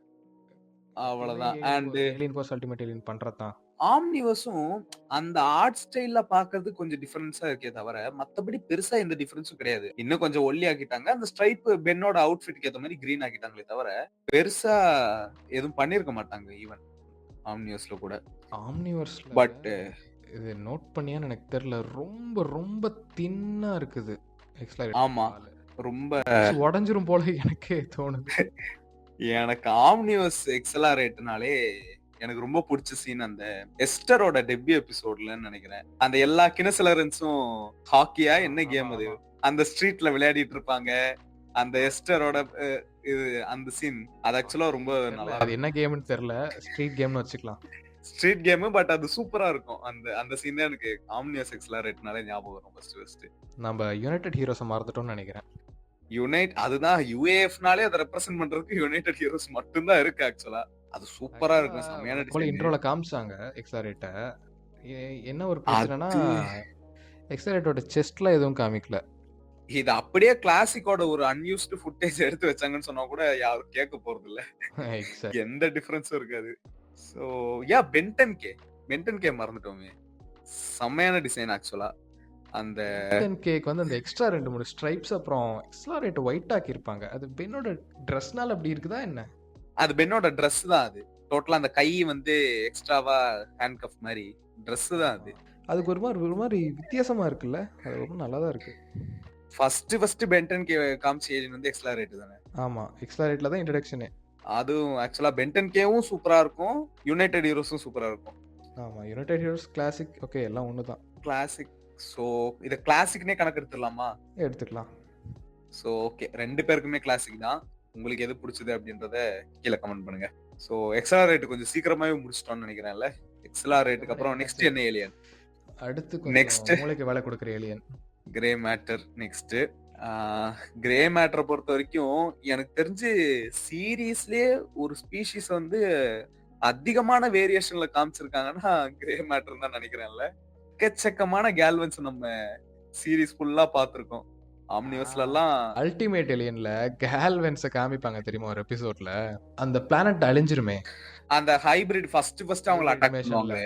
அவ்வளவுதான். And alien force ultimate alien பண்றதுதான். ஆம்னிவர்ஸும் அந்த ஆர்ட் ஸ்டைல்ல பாக்குறது கொஞ்சம் டிஃபரன்ஸா இருக்கே தவிர மத்தபடி பெருசா எந்த டிஃபரன்ஸும் கிடையாது. இன்னும் கொஞ்சம் ஒல்லி ஆக்கிட்டாங்க. அந்த ஸ்ட்ரைப் பென்னோட அவுட்ஃபிட்க்கு ஏத்த மாதிரி கிரீன் ஆக்கிட்டாங்களே தவிர பெருசா எதுவும் பண்ணிருக்க மாட்டாங்க ஈவன் ஆம்னிவர்ஸ்ல கூட. ஆம்னிவர்ஸ்ல பட் இது நோட் பண்ணியான்னு எனக்கு தெரியல, ரொம்ப ரொம்ப தின்னா இருக்குது. ஆமா, ரொம்ப உடஞ்சிரும் போல எனக்கு தோணுது. எனக்கு ஆம்னிவர்ஸ் எக்ஸலரேட்னாலே எனக்கு ரொம்ப பிடிச்ச சீன் அந்த எஸ்டரோட டெபியூ எபிசோட்லன்னு நினைக்கிறேன். அந்த எல்லா கினசலரன்ஸும் ஹாக்கியா என்ன கேம் அது, அந்த ஸ்ட்ரீட்ல விளையாடிட்டு இருப்பாங்க. அந்த எஸ்டரோட இது அந்த சீன் அது ஆக்சுவலா ரொம்ப நல்லா. அது என்ன கேம்னு தெரியல, ஸ்ட்ரீட் கேம்னு வச்சுக்கலாம். ஸ்ட்ரீட் கேம், பட் அது சூப்பரா இருக்கும். அந்த சீன் தான் எனக்கு ஆம்னிவர்ஸ் எக்ஸலரேட்னாலே ஞாபகம் வரும் ஃபர்ஸ்ட். நம்ம யுனைட்டட் ஹீரோஸை மறந்துட்டோம்னு நினைக்கிறேன். அதுதான் யுஏஎஃப்னாலே அதை ரெப்ரசென்ட் பண்றதுக்கு யுனைட்டட் ஹீரோஸ் மட்டும் தான் இருக்கு ஆக்சுவலா. அது சூப்பரா இருக்கும். செமையான டிசைன். இன்ட்ரோல காமிச்சாங்க எக்ஸலரேட்ட. என்ன ஒரு பிரச்சனைனா எக்ஸலரேட்டோட செஸ்ட்ல எதுவும் காமிக்கல. இது அப்படியே கிளாசிக்கோட ஒரு அன்யூஸ்டு ஃபுட்டேஜ் எடுத்து வச்சாங்கன்னு சொன்னா கூட யாரும் கேட்க போறது இல்ல. எந்த டிஃபரன்ஸும் இருக்காது. ஸோ யா பென்டன் கே மறந்துட்டோமே. செம்மையான டிசைன் ஆக்சுவலா. அந்த பென்டன் கேக் வந்து அந்த எக்ஸ்ட்ரா 2 3 ஸ்ட்ரைப்ஸ் அப்புறம் எக்ஸ்லரேட் ஒயிட் ஆக்கியிருப்பாங்க. அது பென்னோட ட்ரெஸ்னால அப்படி இருக்குதா என்ன? அது பென்னோட ட்ரெஸ் தான் அது. டோட்டலா அந்த கை வந்து எக்ஸ்ட்ராவா ஹேண்ட் கஃப் மாதிரி ட்ரெஸ் தான் ஆமா. அது. அதுக்கு ஒரு மாதிரி வித்தியாசமா இருக்குல்ல. அது ரொம்ப நல்லா தான் இருக்கு. ஃபர்ஸ்ட் பென்டன் கே காமிச்ச ஏலியன் வந்து எக்ஸ்லரேட் தானே. ஆமா. எக்ஸ்லரேட்ல தான் இன்ட்ரோடக்ஷனே. அதுவும் ஆக்சுவலா பென்டன் கேவும் சூப்பரா இருக்கும், யுனைடெட் ஹீரோஸும் சூப்பரா இருக்கும். ஆமா. யுனைடெட் ஹீரோஸ் கிளாசிக் ஓகே எல்லாம் ஒன்று தான். கிளாசிக். ஸோ இதை கிளாசிக்னே கணக்கு எடுத்துடலாமா? எடுத்துக்கலாம். ஸோ ஓகே, 2 பேருக்குமே கிளாசிக் தான். உங்களுக்கு எது பிடிச்சது அப்படின்றத கீழே கமெண்ட் பண்ணுங்க. ஸோ எக்ஸ்லரேட் கொஞ்சம் சீக்கிரமாவே முடிச்சிட்டோம்னு நினைக்கிறேன்ல. எக்ஸ்லரேட்டுக்கு அப்புறம் நெக்ஸ்ட் என்ன ஏலியன்? அடுத்து Next. கொஞ்சம் மூளைக்கு வேலை கொடுக்குற alien. Grey matter next. Grey மேட்டரை பொறுத்த வரைக்கும் எனக்கு தெரிஞ்சு சீரீஸ்லயே ஒரு ஸ்பீஷிஸ் வந்து அதிகமான வேரியேஷன்ல காமிச்சிருக்காங்கன்னா கிரே மேட்டர் தான் நினைக்கிறேன்ல. எக்கச்சக்கமான கேல்வன்ஸ் நம்ம சீரீஸ் ஃபுல்லா பார்த்திருக்கோம். ஆம்னிவர்ஸ்ல எல்லாம் அல்டிமேட் ஏலியன்ல கேல்வென்ஸை காமிப்பாங்க தெரியுமா ஒரு எபிசோட்ல. அந்த பிளானட் அழிஞ்சிருமே. அந்த ஹைபிரிட் ஃபர்ஸ்ட் அவங்கள அட்டாக் பண்ணுவாங்க.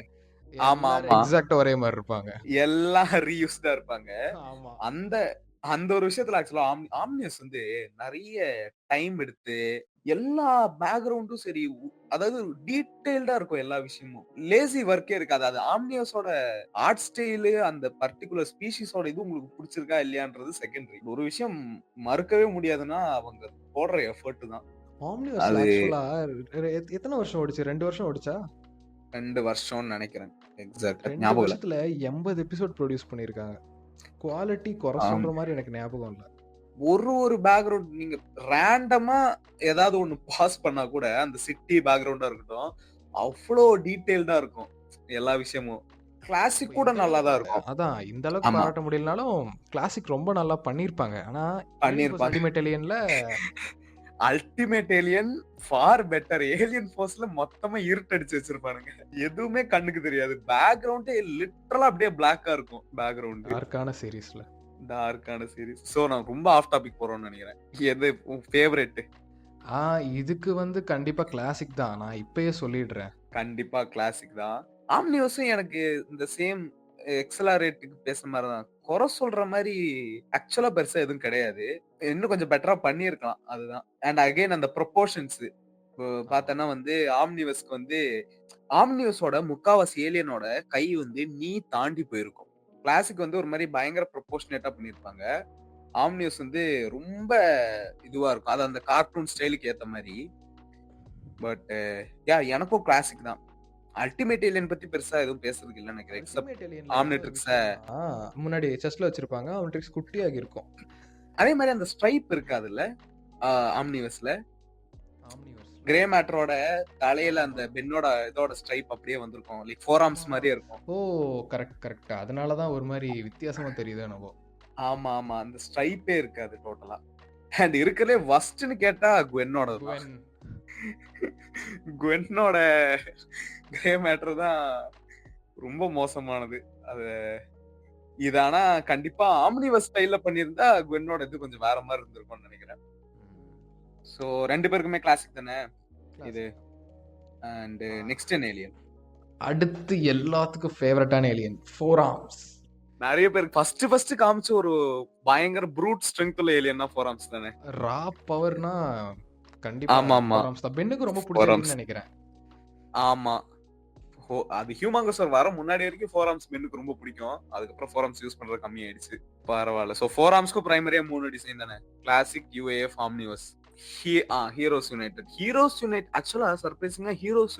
ஆமா ஆமா, எக்ஸாக்ட்டா ஒரே மாதிரி இருப்பாங்க. எல்லாம் ரீயூஸ்டா இருப்பாங்க. ஆமா. அந்த அந்த ஒரு விஷயத்துல ஆக்சுவலா ஆம்னியஸ் வந்து நிறைய டைம் எடுத்து எல்லா பேக்ரவுண்டும் சரி, அதாவது டீடைல்டா இருக்கும் எல்லா விஷயமும். லேசி ஒர்க்கே இருக்காது. அது ஆம்னியஸோட ஆர்ட் ஸ்டைலு, அந்த பர்டிகுலர் ஸ்பீஷிஸோட இது உங்களுக்கு பிடிச்சிருக்கா இல்லையான்றது செகண்டரி. ஒரு விஷயம் மறுக்கவே முடியாதுன்னா அவங்க போடுற எஃபர்ட் தான். ஆம்னிவர்ஸ் அது ஆக்சுவலா எத்தனை வருஷம் ஓடிச்சு? 2 வருஷம் ஓடிச்சா? 2 வருஷம்னு நினைக்கிறேன். எக்ஸாக்ட்டா 2 ஞாபகம் இல்ல. வருஷத்துல 80 எபிசோட் ப்ரொடியூஸ் பண்ணிருக்காங்க. குவாலிட்டி குறை சொல்ற மாதிரி எனக்கு ஞாபகம் இல்ல. ஒரு பேக்ரவுண்ட் நீங்க ரேண்டமா ஏதாவது ஒண்ணு பாஸ் பண்ணா கூட அந்த சிட்டி பேக்ரவுண்டா இருக்கட்டும், அவ்வளோ டீடைல்டா இருக்கும் எல்லா விஷயமும். கிளாசிக் கூட நல்லா தான் இருக்கும். அதான் இந்த அளவுக்கு ஆமா. பாராட்ட முடியலனாலும் கிளாசிக் ரொம்ப நல்லா பண்ணிருப்பாங்க. ஆனா பண்ணிருப்பாங்க. அல்டிமேட் ஏலியன்ல ultimate alien far better. Alien ஃபோர்ஸ்ல மொத்தமா இருட்டடிச்சு வச்சிருப்பானுங்க. எதுவுமே கண்ணுக்கு தெரியாது. பேக்ரவுண்டே லிட்டரலா அப்படியே பிளாக்கா இருக்கும் பேக்ரவுண்ட். டார்க்கான சீரிஸ்ல. டார்க்கான சீரிஸ். சோ நான் ரொம்ப ஆஃப் டாபிக் போறோம்னு நினைக்கிறேன். எது ஃபேவரட்? இதுக்கு வந்து கண்டிப்பா கிளாசிக் தான். நான் இப்பயே சொல்லிடுறேன். கண்டிப்பா கிளாசிக் தான். ஆம்னிவர்ஸும் எனக்கு இந்த சேம் எக்ஸலரேட்டுக்கு பேசுற மாதிரி தான். குறை சொல்ற மாதிரி ஆக்சுவலா பெருசா எதுவும் கிடையாது. இன்னும் கொஞ்சம் பெட்டரா பண்ணியிருக்கலாம். அதுதான். அண்ட் அகைன் அந்த ப்ரொபோர்ஷன்ஸ் பார்த்தேன்னா வந்து ஆம்னிவர்ஸ்க்கு வந்து ஆம்னிவர்ஸோட முக்காவாசி ஏலியனோட கை வந்து நீ தாண்டி போயிருக்கும். கிளாசிக் வந்து ஒரு மாதிரி பயங்கர ப்ரொபோர்ஷனேட்டா பண்ணியிருப்பாங்க. ஆம்னிவர்ஸ் வந்து ரொம்ப இதுவா இருக்கும். அது அந்த கார்ட்டூன் ஸ்டைலுக்கு ஏத்த மாதிரி. பட் யா எனக்கும் கிளாசிக் தான். அல்டிமேட் ஏலியன் பத்தி பெருசா எதுவும் பேசுறதுக்கு இல்ல நினைக்கிறேன். Ultimate Alien ஆம்னிட்ரிக்ஸ முன்னாடி செஸ்ட்ல வச்சிருப்பாங்க. ஆம்னிட்ரிக்ஸ் குட்டியாகி இருக்கும். அதே மாதிரி அந்த ஸ்ட்ரைப் இருக்காதுல்ல ஆம்னிவர்ஸ்ல. கிரே மேட்டரோட தலையில அந்த பென்னோட இதோட ஸ்ட்ரைப் அப்படியே வந்திருக்கும். லைக் ஃபோர் ஆர்ம்ஸ் மாதிரியே இருக்கும். ஓ கரெக்ட். அதனால தான் ஒரு மாதிரி வித்தியாசமா தெரியுது என்னவோ. ஆமா ஆமா, அந்த ஸ்ட்ரைப்பே இருக்காது டோட்டலா. அண்ட் இருக்கறதே வஸ்ட்னு கேட்டா குவென்னோட தான். குவென்னோட கிரே மேட்டர் தான் ரொம்ப மோசமானது. அது இது ஆனா கண்டிப்பா ஆம்னிவர்ஸ் ஸ்டைல்ல பண்ணியிருந்தா குவென்னோட இது கொஞ்சம் வேற மாதிரி இருந்திருக்கும்னு நினைக்கிறேன். சோ 2 பேருக்குமே கிளாசிக் தானே இது. அண்ட் நெக்ஸ்ட் என்ன ஏலியன்? அடுத்து எல்லாத்துக்கும் ஃபேவரட்டான ஏலியன் ஃபோர் ஆர்ம்ஸ். நிறைய பேருக்கு ஃபர்ஸ்ட் காமிச்ச ஒரு பயங்கர ப்ரூட் ஸ்ட்ரெngth உள்ள ஏலியன்னா ஃபோர் ஆர்ம்ஸ் தானே. ரா பவர்னா கண்டிப்பா ஆமா ஆமா, ஃபோர் ஆர்ம்ஸ் தான். பென்னுக்கு ரொம்ப பிடிச்சிருக்குன்னு நினைக்கிறேன். ஆமா. அது ஹியூமாங்கோசர் வர முன்னாடி வரைக்கும் ஃபோர் ஆர்ம்ஸ் பென்னுக்கு ரொம்ப பிடிக்கும். அதுக்கப்புறம் ஃபோர் ஆர்ம்ஸ் யூஸ் பண்றது கம்மி ஆயிடுச்சு. பரவாயில்ல. சோ ஃபோர் ஆர்ம்ஸ்க்கு பிரைமரியா 3 டிசைன் தானே. Classic, UAF, Omniverse. Heroes united. Heroes unite ஆக்சுவலா சர்ப்ரைசிங்கா ஹீரோஸ்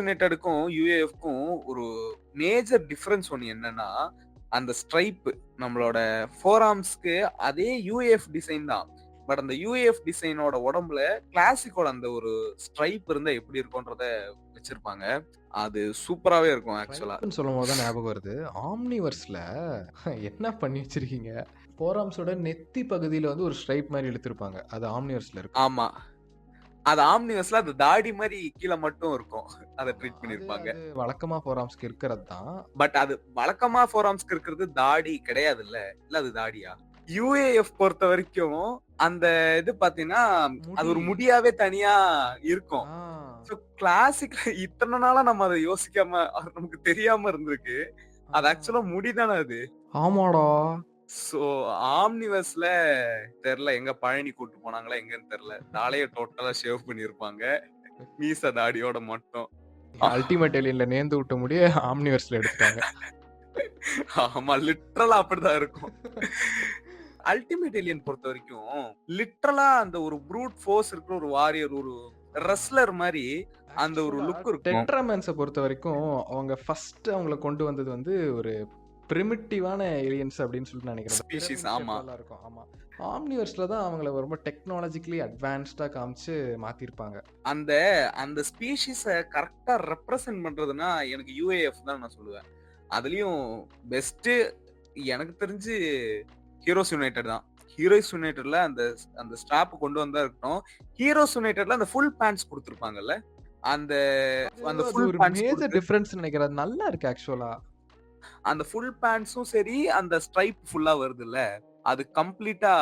யுனைடெடுக்கும் யூஏஎஃப்க்கும் ஒரு மேஜர் டிஃபரன்ஸ் ஒன்னு என்னன்னா, அந்த ஸ்ட்ரைப் நம்மளோட ஃபோர் ஆர்ம்ஸ்க்கு அதே யூஏஎஃப் டிசைன் தான். பட் அந்த யூஏஎஃப் டிசைனோட உடம்புல கிளாசிக்கோட அந்த ஒரு ஸ்ட்ரைப் இருந்தா எப்படி இருக்கும்ன்றத வச்சிருப்பாங்க. அது சூப்பராவே இருக்கும் ஆக்சுவலா. சொல்லும் போது தான் ஞாபகம் வருது. ஆம்னிவர்ஸ்ல என்ன பண்ணி வச்சிருக்கீங்க? ஃபோர் ஆர்ம்ஸோட நெத்தி பகுதியில வந்து ஒரு ஸ்ட்ரைப் மாதிரி இழுத்திருப்பாங்க. அது ஆம்னிவர்ஸ்ல இருக்கு. ஆமா, அது ஆம்னிவர்ஸ்ல அது தாடி மாதிரி கீழ மட்டும் இருக்கும். அத ட்ரீட் பண்ணிருப்பாங்க. வழக்கமா ஃபோர் ஆர்ம்ஸ்க்கு இருக்கிறது தான். பட் அது வழக்கமா ஃபோர் ஆர்ம்ஸ்க்கு இருக்கிறது தாடி கிடையாதுல்ல. இல்ல அது தாடியா? யுஏஎஃப் பொறுத்த வரைக்கும் அந்த இது பாத்தீங்கன்னா அது முடி ஒரு முடியாவே தனியா இருக்கும். ஆ ஸோ கிளாசிக்ல இத்தனை நாளா நம்ம அதை யோசிக்காம அது நமக்கு தெரியாம இருந்திருக்கு. ஆ அது ஆக்சுவலா முடிதானே அது. ஆமாடா ஸோ ஆம்னிவர்ஸ்ல தெரியல எங்க பழனி கூட்டு போனாங்களா எங்கன்னு தெரியல. தலைய டோட்டலா ஷேவ் பண்ணியிருப்பாங்க. மீச தாடியோட மட்டும். அல்டிமேட் ஏலியன்ல நேர்ந்து விட்ட முடிய ஆம்னிவர்ஸ்ல எடுத்துட்டாங்க. ஆமா லிட்ரலா அப்படிதான் இருக்கும். அல்டிமேட் ஏலியன் பொறுத்த வரைக்கும் லிட்ரலா அந்த ஒரு ப்ரூட் ஃபோர்ஸ் இருக்கிற ஒரு வாரியர், ஒரு ரெஸ்லர் மாதிரி அந்த ஒரு ஆக்சுவலா லுக் இருக்கும். டெட்ராமேன்ஸை பொறுத்த வரைக்கும் அவங்க ஃபர்ஸ்ட் அவங்கள கொண்டு வந்தது வந்து ஒரு பிரிமிட்டிவான ஏலியன்ஸ் அப்படின்னு சொல்லிட்டு நினைக்கிறேன். ஸ்பீஷிஸ் pyramid ஆமா. shape ல இருக்கும். ஆமா. ஆம்னிவர்ஸ்ல தான் அவங்கள ரொம்ப டெக்னாலஜிக்கலி அட்வான்ஸ்டா காமிச்சு மாத்திருப்பாங்க. அந்த அந்த ஸ்பீஷிஸ கரெக்டா ரெப்ரசன்ட் பண்றதுன்னா எனக்கு யுஏஎஃப் தான் நான் சொல்லுவேன். அதுலயும் பெஸ்ட் எனக்கு தெரிஞ்சு ஹீரோஸ் யுனைடெட் தான். ஹீரோஸ் யுனைடெட்ல அந்த அந்த ஸ்ட்ராப் கொண்டு வந்தா இருக்கட்டும். ஹீரோஸ் யுனைடெட்ல அந்த ஃபுல் பேண்ட்ஸ் கொடுத்திருப்பாங்கல்ல. அந்த அந்த அது ஃபுல் ஒரு பேண்ட்ஸ் மேஜர் டிஃபரன்ஸ் நினைக்கிறேன். அது நல்லா இருக்கு ஆக்சுவலா. அந்த ஃபுல் பேண்ட்ஸும் சரி அந்த ஸ்ட்ரைப் ஃபுல்லா வருதுல்ல. அது கம்ப்ளீட்டா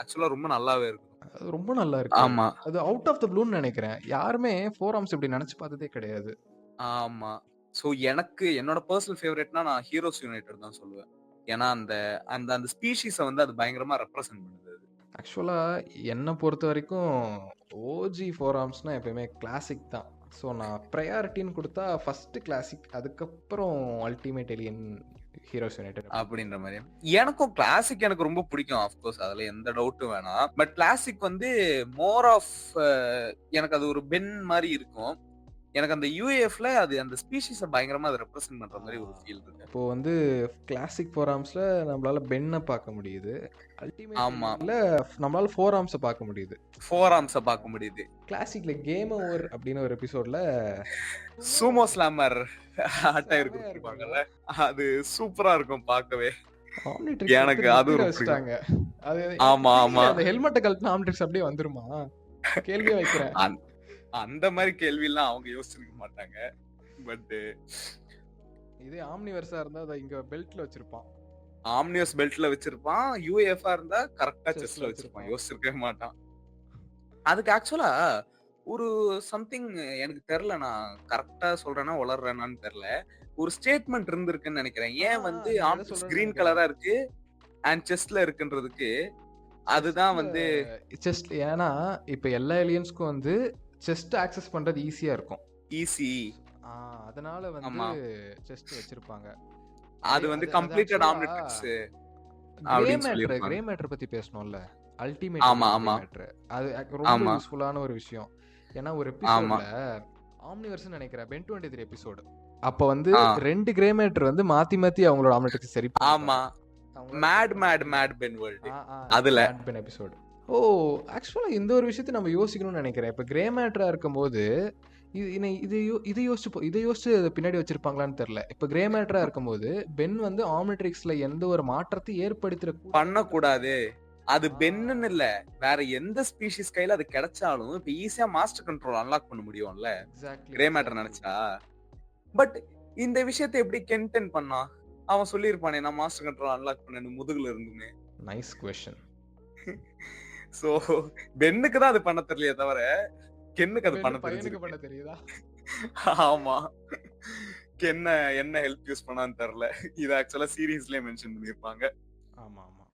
ஆக்சுவலா ரொம்ப நல்லாவே இருக்கும். அது ரொம்ப நல்லா இருக்கு. ஆமா. அது அவுட் ஆஃப் த ப்ளூன்னு நினைக்கிறேன். யாருமே ஃபோர் ஆர்ம்ஸ் இப்படி நினைச்சு பார்த்ததே கிடையாது. ஆமா. சோ எனக்கு என்னோட பர்சனல் ஃபேவரைட்னா நான் ஹீரோஸ் யுனைடெட் தான் சொல்லுவேன். ஏன்னா அந்த அந்த அந்த ஸ்பீஷீஸ வந்து அது பயங்கரமா ரெப்ரசன்ட் பண்ணுது அது. ஆக்சுவலா என்ன பொறுத்த வரைக்கும் ஓஜி ஃபோர் ஆர்ம்ஸ்னா எப்பயுமே கிளாசிக் தான். ஸோ நான் ப்ரையாரிட்டின்னு கொடுத்தா ஃபர்ஸ்ட் கிளாசிக், அதுக்கப்புறம் அல்டிமேட் ஏலியன், ஹீரோஸ் யுனைடெட். அப்படின்ற மாதிரி. எனக்கும் கிளாசிக் எனக்கு ரொம்ப பிடிக்கும். ஆஃப் கோர்ஸ் அதுல எந்த டவுட்டும் வேணாம். பட் கிளாசிக் வந்து மோர் ஆஃப் எனக்கு அது ஒரு பென் மாதிரி இருக்கும். எனக்கு அந்த யூஏஎஃப்ல அது அந்த ஸ்பீஷீஸ பயங்கரமா அது ரெப்ரசன்ட் பண்ற மாதிரி ஒரு ஃபீல் இருக்கு. இப்போ வந்து கிளாசிக் ஃபோர் ஆர்ம்ஸ்ல நம்மளால பென்னை பார்க்க முடியுது. அல்டிமேட் ஆமா. ஏலியன்ல நம்மளால ஃபோர் ஆர்ம்ஸை பார்க்க முடியுது. ஃபோர் ஆர்ம்ஸ பார்க்க முடியுது. கிளாசிக்ல கேம் ஓவர் அப்படின்னு ஒரு எபிசோட்ல சூமோ ஸ்லாமர் அட்டையர் கொடுத்திருப்பாங்கல்ல. அது சூப்பரா இருக்கும் பார்க்கவே. எனக்கு அது ஒரு வச்சிட்டாங்க. அது ஆமா ஆமா. அந்த ஹெல்மெட்டை கழட்டினா ஆம்னிட்ரிக்ஸ் அப்படியே வந்துருமா? கேள்வியே வைக்கிறேன். அந்த மாதிரி கேள்வி எல்லாம் அவங்க யோசிச்சிருக்க மாட்டாங்க. பட் இதே ஆம்னிவர்ஸா இருந்தா அதை இங்க பெல்ட்ல வச்சிருப்பான். ஆம்னிவர்ஸ் பெல்ட்ல வச்சிருப்பான். யூஎஃப்ஆ இருந்தா கரெக்டா செஸ்ட்ல வச்சிருப்பான். யோசிச்சிருக்கவே மாட்டான். அதுக்கு ஆக்சுவலா ஒரு சம்திங் எனக்கு தெரியல. நான் கரெக்டா சொல்றேன்னா உளறேனான்னு தெரியல. ஒரு ஸ்டேட்மெண்ட் இருந்திருக்குன்னு நினைக்கிறேன். ஏன் வந்து ஆம்னிவர்ஸ் கிரீன் கலரா இருக்கு அண்ட் செஸ்ட்ல இருக்குன்றதுக்கு அதுதான் வந்து செஸ்ட். ஏன்னா இப்ப எல்லா ஏலியன்ஸ்க்கும் வந்து செஸ்ட் ஆக்சஸ் பண்றது ஈஸியா இருக்கும். ஈஸி. அதனால வந்து செஸ்ட் வச்சிருப்பாங்க. அது வந்து கம்ப்ளீட்டட் ஆம்னிட்ரிக்ஸ் அப்படின்னு சொல்லிருப்பாங்க. கிரே மேட்டர் பத்தி பேசணும்ல. அல்டிமேட் மேட்டர் அது ரொம்ப யூஸ்ஃபுல்லான ஒரு விஷயம். ஏன்னா ஒரு எபிசோட்ல ஆம்னிவர்ஸ் நினைக்கிறேன் பென் 23 எபிசோட். அப்ப வந்து ரெண்டு கிரே மேட்டர் வந்து மாத்தி மாத்தி அவங்களோட ஆம்னிட்ரிக்ஸ் சரி. ஆமா. மேட் பென் வேர்ல்ட் அதுல மேட் பென் எபிசோட். ஓ ஆக்சுவலா இந்த ஒரு விஷயத்தை நம்ம யோசிக்கணும்னு நினைக்கிறேன். இப்ப கிரே மேட்டரா இருக்கும்போது இதை யோசிச்சு பின்னாடி வச்சிருப்பாங்களான்னு தெரியல. இப்ப கிரே மேட்டரா இருக்கும்போது பென் வந்து ஆம்னிட்ரிக்ஸ்ல எந்த ஒரு மாற்றத்தையும் ஏற்படுத்த பண்ணக்கூடாது. அது பென்னு இல்ல, வேற எந்த ஸ்பீஷிஸ் கையில அது கிடைச்சாலும் இப்ப ஈஸியா மாஸ்டர் கண்ட்ரோல் அன்லாக் பண்ண முடியும்ல கிரே மேட்டர் நினைச்சா. பட் இந்த விஷயத்தை எப்படி கென்டன் பண்ணா? அவன் சொல்லியிருப்பானே நான் மாஸ்டர் கண்ட்ரோல் அன்லாக் பண்ணேன்னு முதுகுல இருந்துமே. Nice question. சோ பென்னுக்கு தான் அது பண்ண தெரியலையே தவிர கென்னுக்கு அது பண்ண தெரியுதா? ஆமா. கென்ன என்ன ஹெல்ப் யூஸ் பண்ணான்னு தெரியல. இது ஆக்சுவலா சீரிஸ்லயே மென்ஷன் பண்ணிருப்பாங்க. ஆமா ஆமா.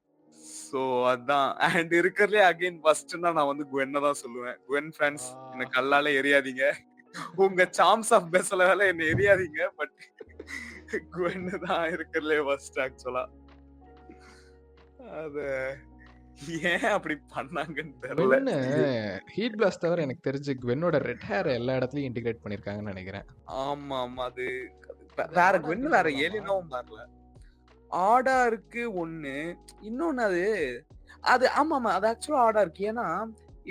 சோ அதான். அண்ட் இருக்கறதுலே அகைன் ஃபர்ஸ்ட்னா நான் வந்து குவென்ன தான் சொல்லுவேன். குவென் ஃபேன்ஸ் என்ன கல்லால எரியாதீங்க. உங்க சார்ம்ஸ் ஆஃப் பெஸ்ட்ல என்ன எரியாதீங்க. பட் குவென் தான் இருக்கறதுலே ஃபர்ஸ்ட் ஆக்சுவலா. அது ஏன் அப்படி பண்ணாங்கன்னு தெரியல. ஹீட் பிளாஸ்ட் தவிர எனக்கு தெரிஞ்சு குவென்னோட ரெட் ஹேர் எல்லா இடத்துலயும் இன்டிகிரேட் பண்ணிருக்காங்கன்னு நினைக்கிறேன். ஆமா ஆமா. அது வேற குவென் வேற ஏலியனாவும் வரல. ஆடா இருக்கு ஒண்ணு. இன்னொன்னு அது ஆமா ஆமா. அது ஆக்சுவலா ஆடா இருக்கு. ஏன்னா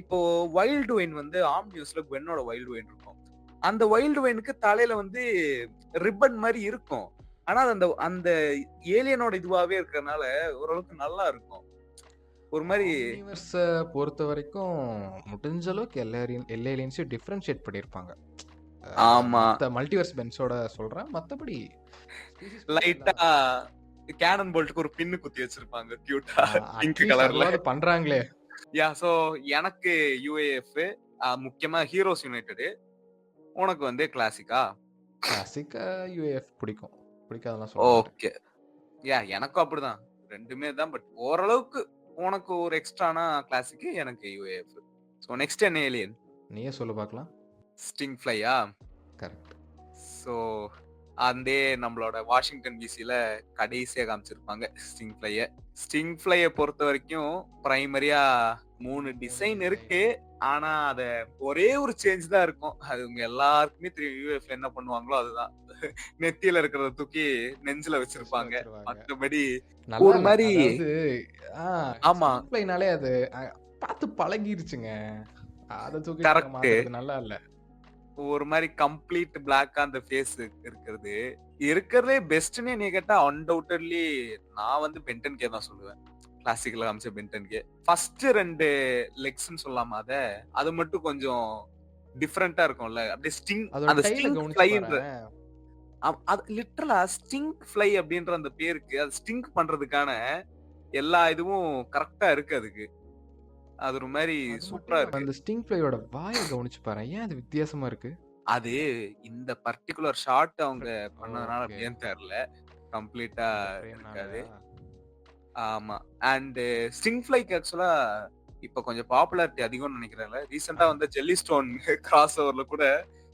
இப்போ வைல்டு வைன் வந்து ஆம்னியூஸ்ல குவென்னோட வைல்டு வைன் இருக்கும். அந்த வைல்டு வைனுக்கு தலையில வந்து ரிப்பன் மாதிரி இருக்கும். ஆனா அந்த அந்த ஏலியனோட இதுவாவே இருக்கறனால ஓரளவுக்கு நல்லா இருக்கும். ஒரு மாதிரி யூனிவர்ஸ பொறுத்த வரைக்கும் முடிஞ்ச அளவுக்கு எல்லா ஏலியன்ஸையும் டிஃபரன்ஷியேட் பண்ணிருப்பாங்க. ஆமா. மல்டிவர்ஸ் பென்ஸோட சொல்றேன். மத்தபடி லைட்டா கேனன் போல்ட்டுக்கு ஒரு பின்னு குத்தி வச்சிருப்பாங்க கியூட்டா பிங்க் அட்லீஸ்ட் கலர்ல. அதுவாது பண்றாங்களே. சோ எனக்கு யுஏஎஃப், முக்கியமா ஹீரோஸ் யுனைட்டட். உனக்கு வந்து கிளாசிக்கா? கிளாசிக்கா யுஏஎஃப் பிடிக்கும். பிடிக்காதெல்லாம் சொல்ல மாட்டேன். ஓகே. எனக்கும் அப்படிதான். 2மே தான். பட் ஓரளவுக்கு உனக்கு ஒரு எக்ஸ்ட்ரானா கிளாசிக், எனக்கு யுஏஎஃப். சோ நெக்ஸ்ட் என்ன ஏலியன்? நீயே சொல்லு பார்க்கலாம். ஸ்டிங் ஃப்ளையா? கரெக்ட். ஸோ அதே நம்மளோட வாஷிங்டன் டிசில கடைசியா காமிச்சிருப்பாங்க ஸ்டிங் ஃப்ளைய. ஸ்டிங் ஃப்ளைய பொறுத்த வரைக்கும் பிரைமரியா 3 டிசைன் இருக்கு. ஆனா அத ஒரே ஒரு சேஞ்ச் தான் இருக்கும். அது உங்க எல்லாருக்குமே தெரியும். யூஎஃப்ல என்ன பண்ணுவாங்களோ அதுதான். நெத்தியில இருக்கிறத தூக்கி நெஞ்சில வச்சிருப்பாங்க. மத்தபடி நல்லா ஒரு இல்ல. மாதிரி அதாவது ஆமா ஸ்டிங் ஃப்ளைனாலே அது பார்த்து பழகிருச்சுங்க. அத தூக்கி கரெக்ட். மாத்துறது நல்லா இல்ல. ஒரு மாதிரி கம்ப்ளீட் பிளாக்கா அந்த ஃபேஸ் இருக்கிறது. இருக்கிறதே பெஸ்ட்னே நீ கேட்டா அன்டவுட்டட்லி நான் வந்து பென்டன் கே தான் சொல்லுவேன். கிளாசிக்கல காமிச்ச பென்டன் கே. ஃபர்ஸ்ட் 2 லெக்ஸ்ன்னு சொல்லலாமா அத? அது மட்டும் கொஞ்சம் டிஃபரெண்டா இருக்கும்ல. அப்படியே ஸ்டிங், அதோட அந்த டைல ஸ்டிங் கவனிச்சு ஃப்ளைன்ற பாரேன். அது லிட்டரலா ஸ்டிங் ஃப்ளை அப்படின்ற அந்த பேருக்கு அது ஸ்டிங்க் பண்றதுக்கான எல்லா இதுவும் கரெக்ட்டா இருக்கு அதுக்கு. அது ஒரு மாதிரி அது மட்டும் சூப்பரா இல்லாம இருக்கு. அந்த ஸ்டிங் ஃப்ளையோட வாய கவனிச்சு பாரேன். ஏன் அது வித்தியாசமா இருக்கு? அது இந்த பர்ட்டிகுலர் ஷாட் அவங்க பண்ணதுனால ஓகே. அப்படியேன்னு தெரியல. கம்ப்ளீட்டா அந்த இருக்காது. ஃப்ரேம்னாலயா? ஆமா. அண்ட் ஸ்டிங் ஃப்ளைக்கு ஆக்சுவலா இப்ப கொஞ்சம் பாப்புலாரிட்டி அதிகம்னு நினைக்கிறேன்ல. ரீசென்ட்டா வந்த ஜெல்லி ஸ்டோன் கிராஸ் ஓவர்ல கூட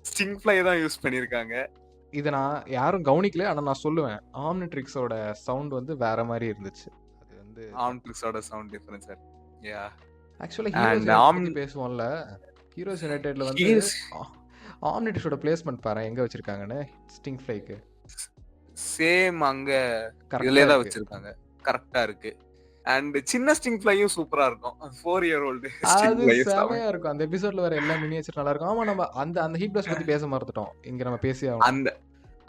ஸ்டிங் ஃப்ளை தான் யூஸ் பண்ணியிருக்காங்க. இத நான் யாரும் கவனிக்கல. ஆனா நான் சொல்லுவேன். ஆம்னிட்ரிக்ஸோட சவுண்ட் வந்து வேற மாரி இருந்துச்சு. அது வந்து ஆம்ட்ரிக்ஸோட சவுண்ட் டிஃபரன்ஸ் இருக்கு. யாஹ்! ஆக்சுவலா ஹீரோஸ் அண்ட் யுனைட்டட் பத்தி பேசுவோம்ல. ஹீரோஸ் யுனைட்டட்ல வந்து ஹீஸ் ஆம்னிட்ரிக்ஸோட பிளேஸ்மென்ட் பாரேன் எங்க வச்சிருக்காங்கன்னு. ஸ்டிங் ஃப்ளைக்கு. சேம் அங்க கரெக்ட்டா இதுலயே தான் இருக்கு. வச்சிருக்காங்க. கரெக்ட்டா இருக்கு. அண்ட் சின்ன ஸ்டிங் ஃப்ளையும் சூப்பரா இருக்கும். 4 இயர் ஓல்டு ஸ்டிங் அது ஃப்ளை செம. செமையா இருக்கும். அந்த எபிசோட்ல வர எல்லா மினியேச்சர் நல்லா இருக்கும். ஆமா, நம்ம அந்த அந்த ஹீட் பிளாஸ்ட் பத்தி பேச மறந்துட்டோம். இங்க நம்ம பேசியே ஆகணும். அந்த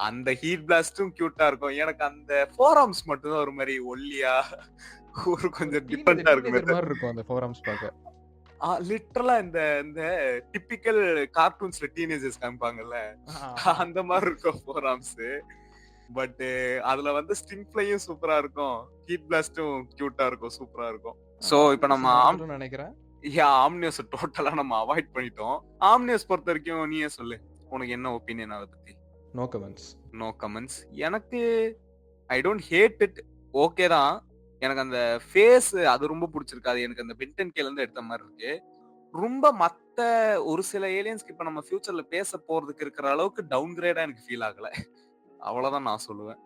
அந்த ஹீட் பிளாஸ்டும் கியூட்டா இருக்கும். எனக்கு அந்த ஃபோர் ஆர்ம்ஸ் மட்டும் தான் ஒரு மாதிரி ஒல்லியா ஒரு கொஞ்சம் டிஃபரெண்டா இருக்குமே. டீனேஜர் மாதிரி இருக்கும் அந்த ஃபோர் ஆர்ம்ஸ் பார்க்க. லிட்டரலா இந்த இந்த டிப்பிக்கல் கார்ட்டூன்ஸ்ல டீனேஜர்ஸ் காமிப்பாங்கல்ல, அந்த மாதிரி இருக்கும் ஃபோர் ஆர்ம்ஸ். பட் அதுல வந்து ஸ்டிங் ஃப்ளையும் சூப்பரா இருக்கும். ஹீட் பிளாஸ்டும் கியூட்டா இருக்கும். சூப்பரா இருக்கும். சோ இப்போ நம்ம நினைக்கிறேன். ஆம்னியஸ் டோட்டலா நம்ம அவாய்ட் பண்ணிட்டோம். ஆம்னியஸ் பொறுத்த வரைக்கும் நீயே சொல்லு. உனக்கு என்ன ஒபினியன் அத பத்தி? No comments. No comments. எனக்கு I don't hate it. Okay தான். எனக்கு அந்த ஃபேஸ் அது ரொம்ப பிடிச்சிருக்கு. அது எனக்கு அந்த பென்டன் கேல இருந்து எடுத்த மாதிரி இருக்கு. ரொம்ப மத்த ஒரு சில ஏலியன்ஸ்க்கு இப்ப நம்ம ஃபியூச்சர்ல பேச போறதுக்கு இருக்கிற அளவுக்கு டவுன் கிரேடா எனக்கு ஃபீல் ஆகல. அவ்வளவுதான் நான் சொல்லுவேன்.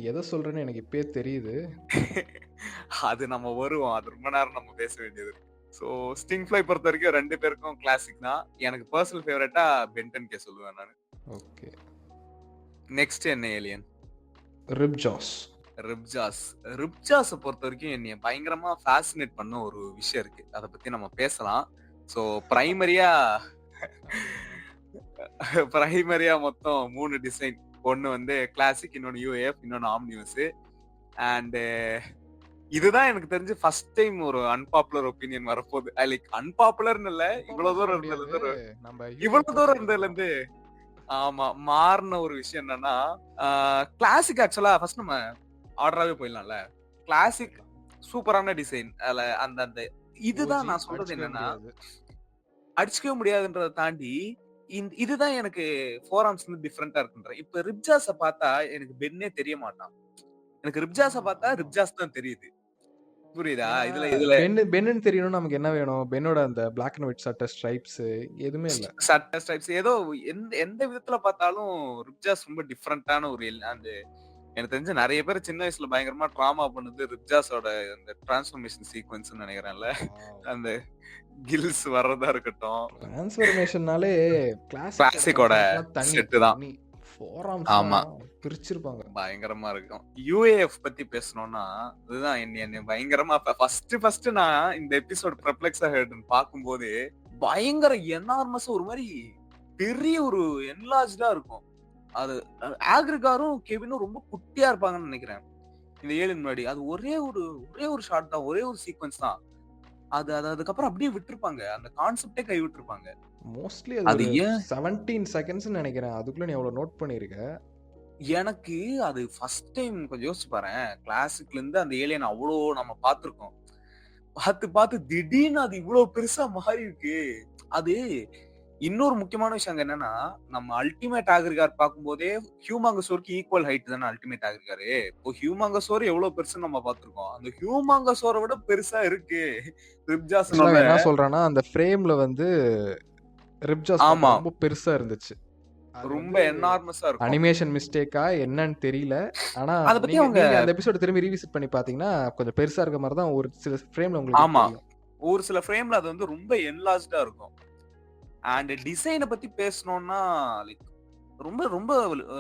எதை சொல்றேன்னு எனக்கு இப்பயே தெரியுது. அது நம்ம வருவோம். அது ரொம்ப நேரம் நம்ம பேச வேண்டியது. சோ ஸ்டிங் ஃப்ளை பொறுத்த வரைக்கும் 2 பேருக்கும் கிளாசிக் தான். எனக்கு பர்சனல் ஃபேவரட்டா பென்டன் கே சொல்லுவேன் நானு. ஓகே. நெக்ஸ்ட் என்ன ஏலியன்? ரிப்ஜாஸ். ரிப்ஜாஸ பொறுத்த வரைக்கும் என்னைய பயங்கரமா ஃபேசினேட் பண்ண ஒரு விஷயம் இருக்கு. அத பத்தி நம்ம பேசலாம். சோ பிரைமரியா மொத்தம் 3 டிசைன். ஒன்னு வந்து கிளாசிக், இன்னொன்னு யூஏஎஃப், இன்னொன்னு ஆம்னிவஸ். அண்ட் இதுதான் எனக்கு தெரிஞ்சு ஃபர்ஸ்ட் டைம் ஒரு அன்பாப்புலர் ஒபினியன் வரப்போகுது. லைக் அன்பாப்புலர்னு இல்ல, இவ்வளவு தூரம் இருந்ததுல இருந்து ஆமா மாறின ஒரு விஷயம் என்னன்னா, கிளாசிக் ஆக்சுவலா ஃபர்ஸ்ட் நம்ம ஆர்டராவே போயிடலாம்ல. கிளாசிக் சூப்பரான டிசைன். அதுல அந்த அந்த இதுதான் நான் சொல்றது என்னன்னா, அடிச்சுக்கவே முடியாதுன்றதை தாண்டி இதுதான் எனக்கு ஃபோர் ஆர்ம்ஸ் வந்து டிஃபரெண்டா இருக்குன்றேன். இப்ப ரிப்ஜாஸ பார்த்தா எனக்கு பென்னே தெரிய மாட்டான். எனக்கு ரிப்ஜாஸ பார்த்தா ரிப்ஜாஸ் தான் தெரியுது. புரியுதா? இதுல பென்னு தெரியணும். நமக்கு என்ன வேணும்? பென்னோட அந்த பிளாக் அண்ட் ஒயிட் சட்டை ஸ்ட்ரைப்ஸ் எதுவுமே இல்ல. சட்டை ஸ்ட்ரைப்ஸ் ஏதோ எந்த விதத்துல பார்த்தாலும் ரிப்ஜாஸ் ரொம்ப டிஃபரெண்டான ஒரு அந்த எனக்கு தெரிஞ்ச நிறைய பேர் சின்ன வயசுல பயங்கரமா ட்ராமா பண்ணுது ரிப்ஜாஸோட அந்த டிரான்ஸ்ஃபர்மேஷன் சீக்வென்ஸ் நினைக்கிறேன்ல. அந்த கில்ஸ் வர்றதா இருக்கட்டும். டிரான்ஸ்ஃபர்மேஷன்னாலே கிளாசிக்கோட செட் தான். ஆமா, பிரிச்சிருப்பாங்க. பயங்கரமா இருக்கும். யுஏஎஃப் பத்தி பேசணும்னா அதுதான் என்ன பயங்கரமா ஃபர்ஸ்ட் நான் இந்த எபிசோட் பெர்ப்ளெக்ஸா ஹெட்னு பாக்கும்போது பயங்கர எனார்மஸா ஒரு மாதிரி பெரிய ஒரு என்லார்ஜ்டா இருக்கும். அது ஆக்ரிகாரும் கெவினும் ரொம்ப குட்டியா இருப்பாங்கன்னு நினைக்கிறேன் இந்த ஏலியன் முன்னாடி. அது ஒரே ஒரு ஷாட் தான், ஒரே ஒரு சீக்வென்ஸ் தான். அது அதுக்கப்புறம் அப்படியே விட்டுருப்பாங்க. அந்த கான்செப்டே கை விட்டுருப்பாங்க. மோஸ்ட்லி அது 17 செகண்ட்ஸ் நினைக்கிறேன். அதுக்குள்ள நீ அவ்வளவு நோட் பண்ணிருக்க. எனக்கு அது ஃபர்ஸ்ட் டைம் கொஞ்சம் யோசிச்சு பாரேன். கிளாசிக்ல இருந்து அந்த ஏலியன் அவ்ளோ நம்ம பார்த்திருக்கோம். பார்த்து திடீர்னு அது இவ்ளோ பெருசா மாறியிருக்கு. அது இன்னொரு முக்கியமான விஷயம் அங்க என்னன்னா, நம்ம அல்டிமேட் ஆக்ரிகார் பார்க்கும்போதே ஹியூமாங்கசோருக்கு ஈக்குவல் ஹைட் தானே அல்டிமேட் ஆக்ரிகாரு. இப்போ ஹியூமாங்கசோர் எவ்ளோ பெருசுன்னு நம்ம பார்த்திருக்கோம். அந்த ஹியூமாங்கசோர விட பெருசா இருக்கு. ஆக்சுவலா ரிப்ஜாசனோட அவன் என்ன சொல்றான்னா, அந்த ஃப்ரேம்ல வந்து ரிப்ஜாஸ் ஆமா. பார்க்க ரொம்ப பெருசா இருந்துச்சு. அது ரொம்ப வந்து என்னார்மஸா இருக்கும். அனிமேஷன் மிஸ்டேக்கா என்னன்னு தெரியல. ஆனா அத பத்தி நீங்க அவங்க நீங்க அந்த எபிசோட திரும்பி ரீவிசிட் பண்ணி பார்த்தீங்கன்னா, கொஞ்சம் பெருசா இருக்க மாரி தான் ஒரு சில ஃப்ரேம்ல உங்களுக்கே ஆமா. தெரியும். ஒரு சில ஃப்ரேம்ல அது வந்து ரொம்ப என்லார்ஜ்டா இருக்கும். அண்ட் டிசைன பத்தி பேசணும்னா, லைக் ரொம்ப ரொம்ப அ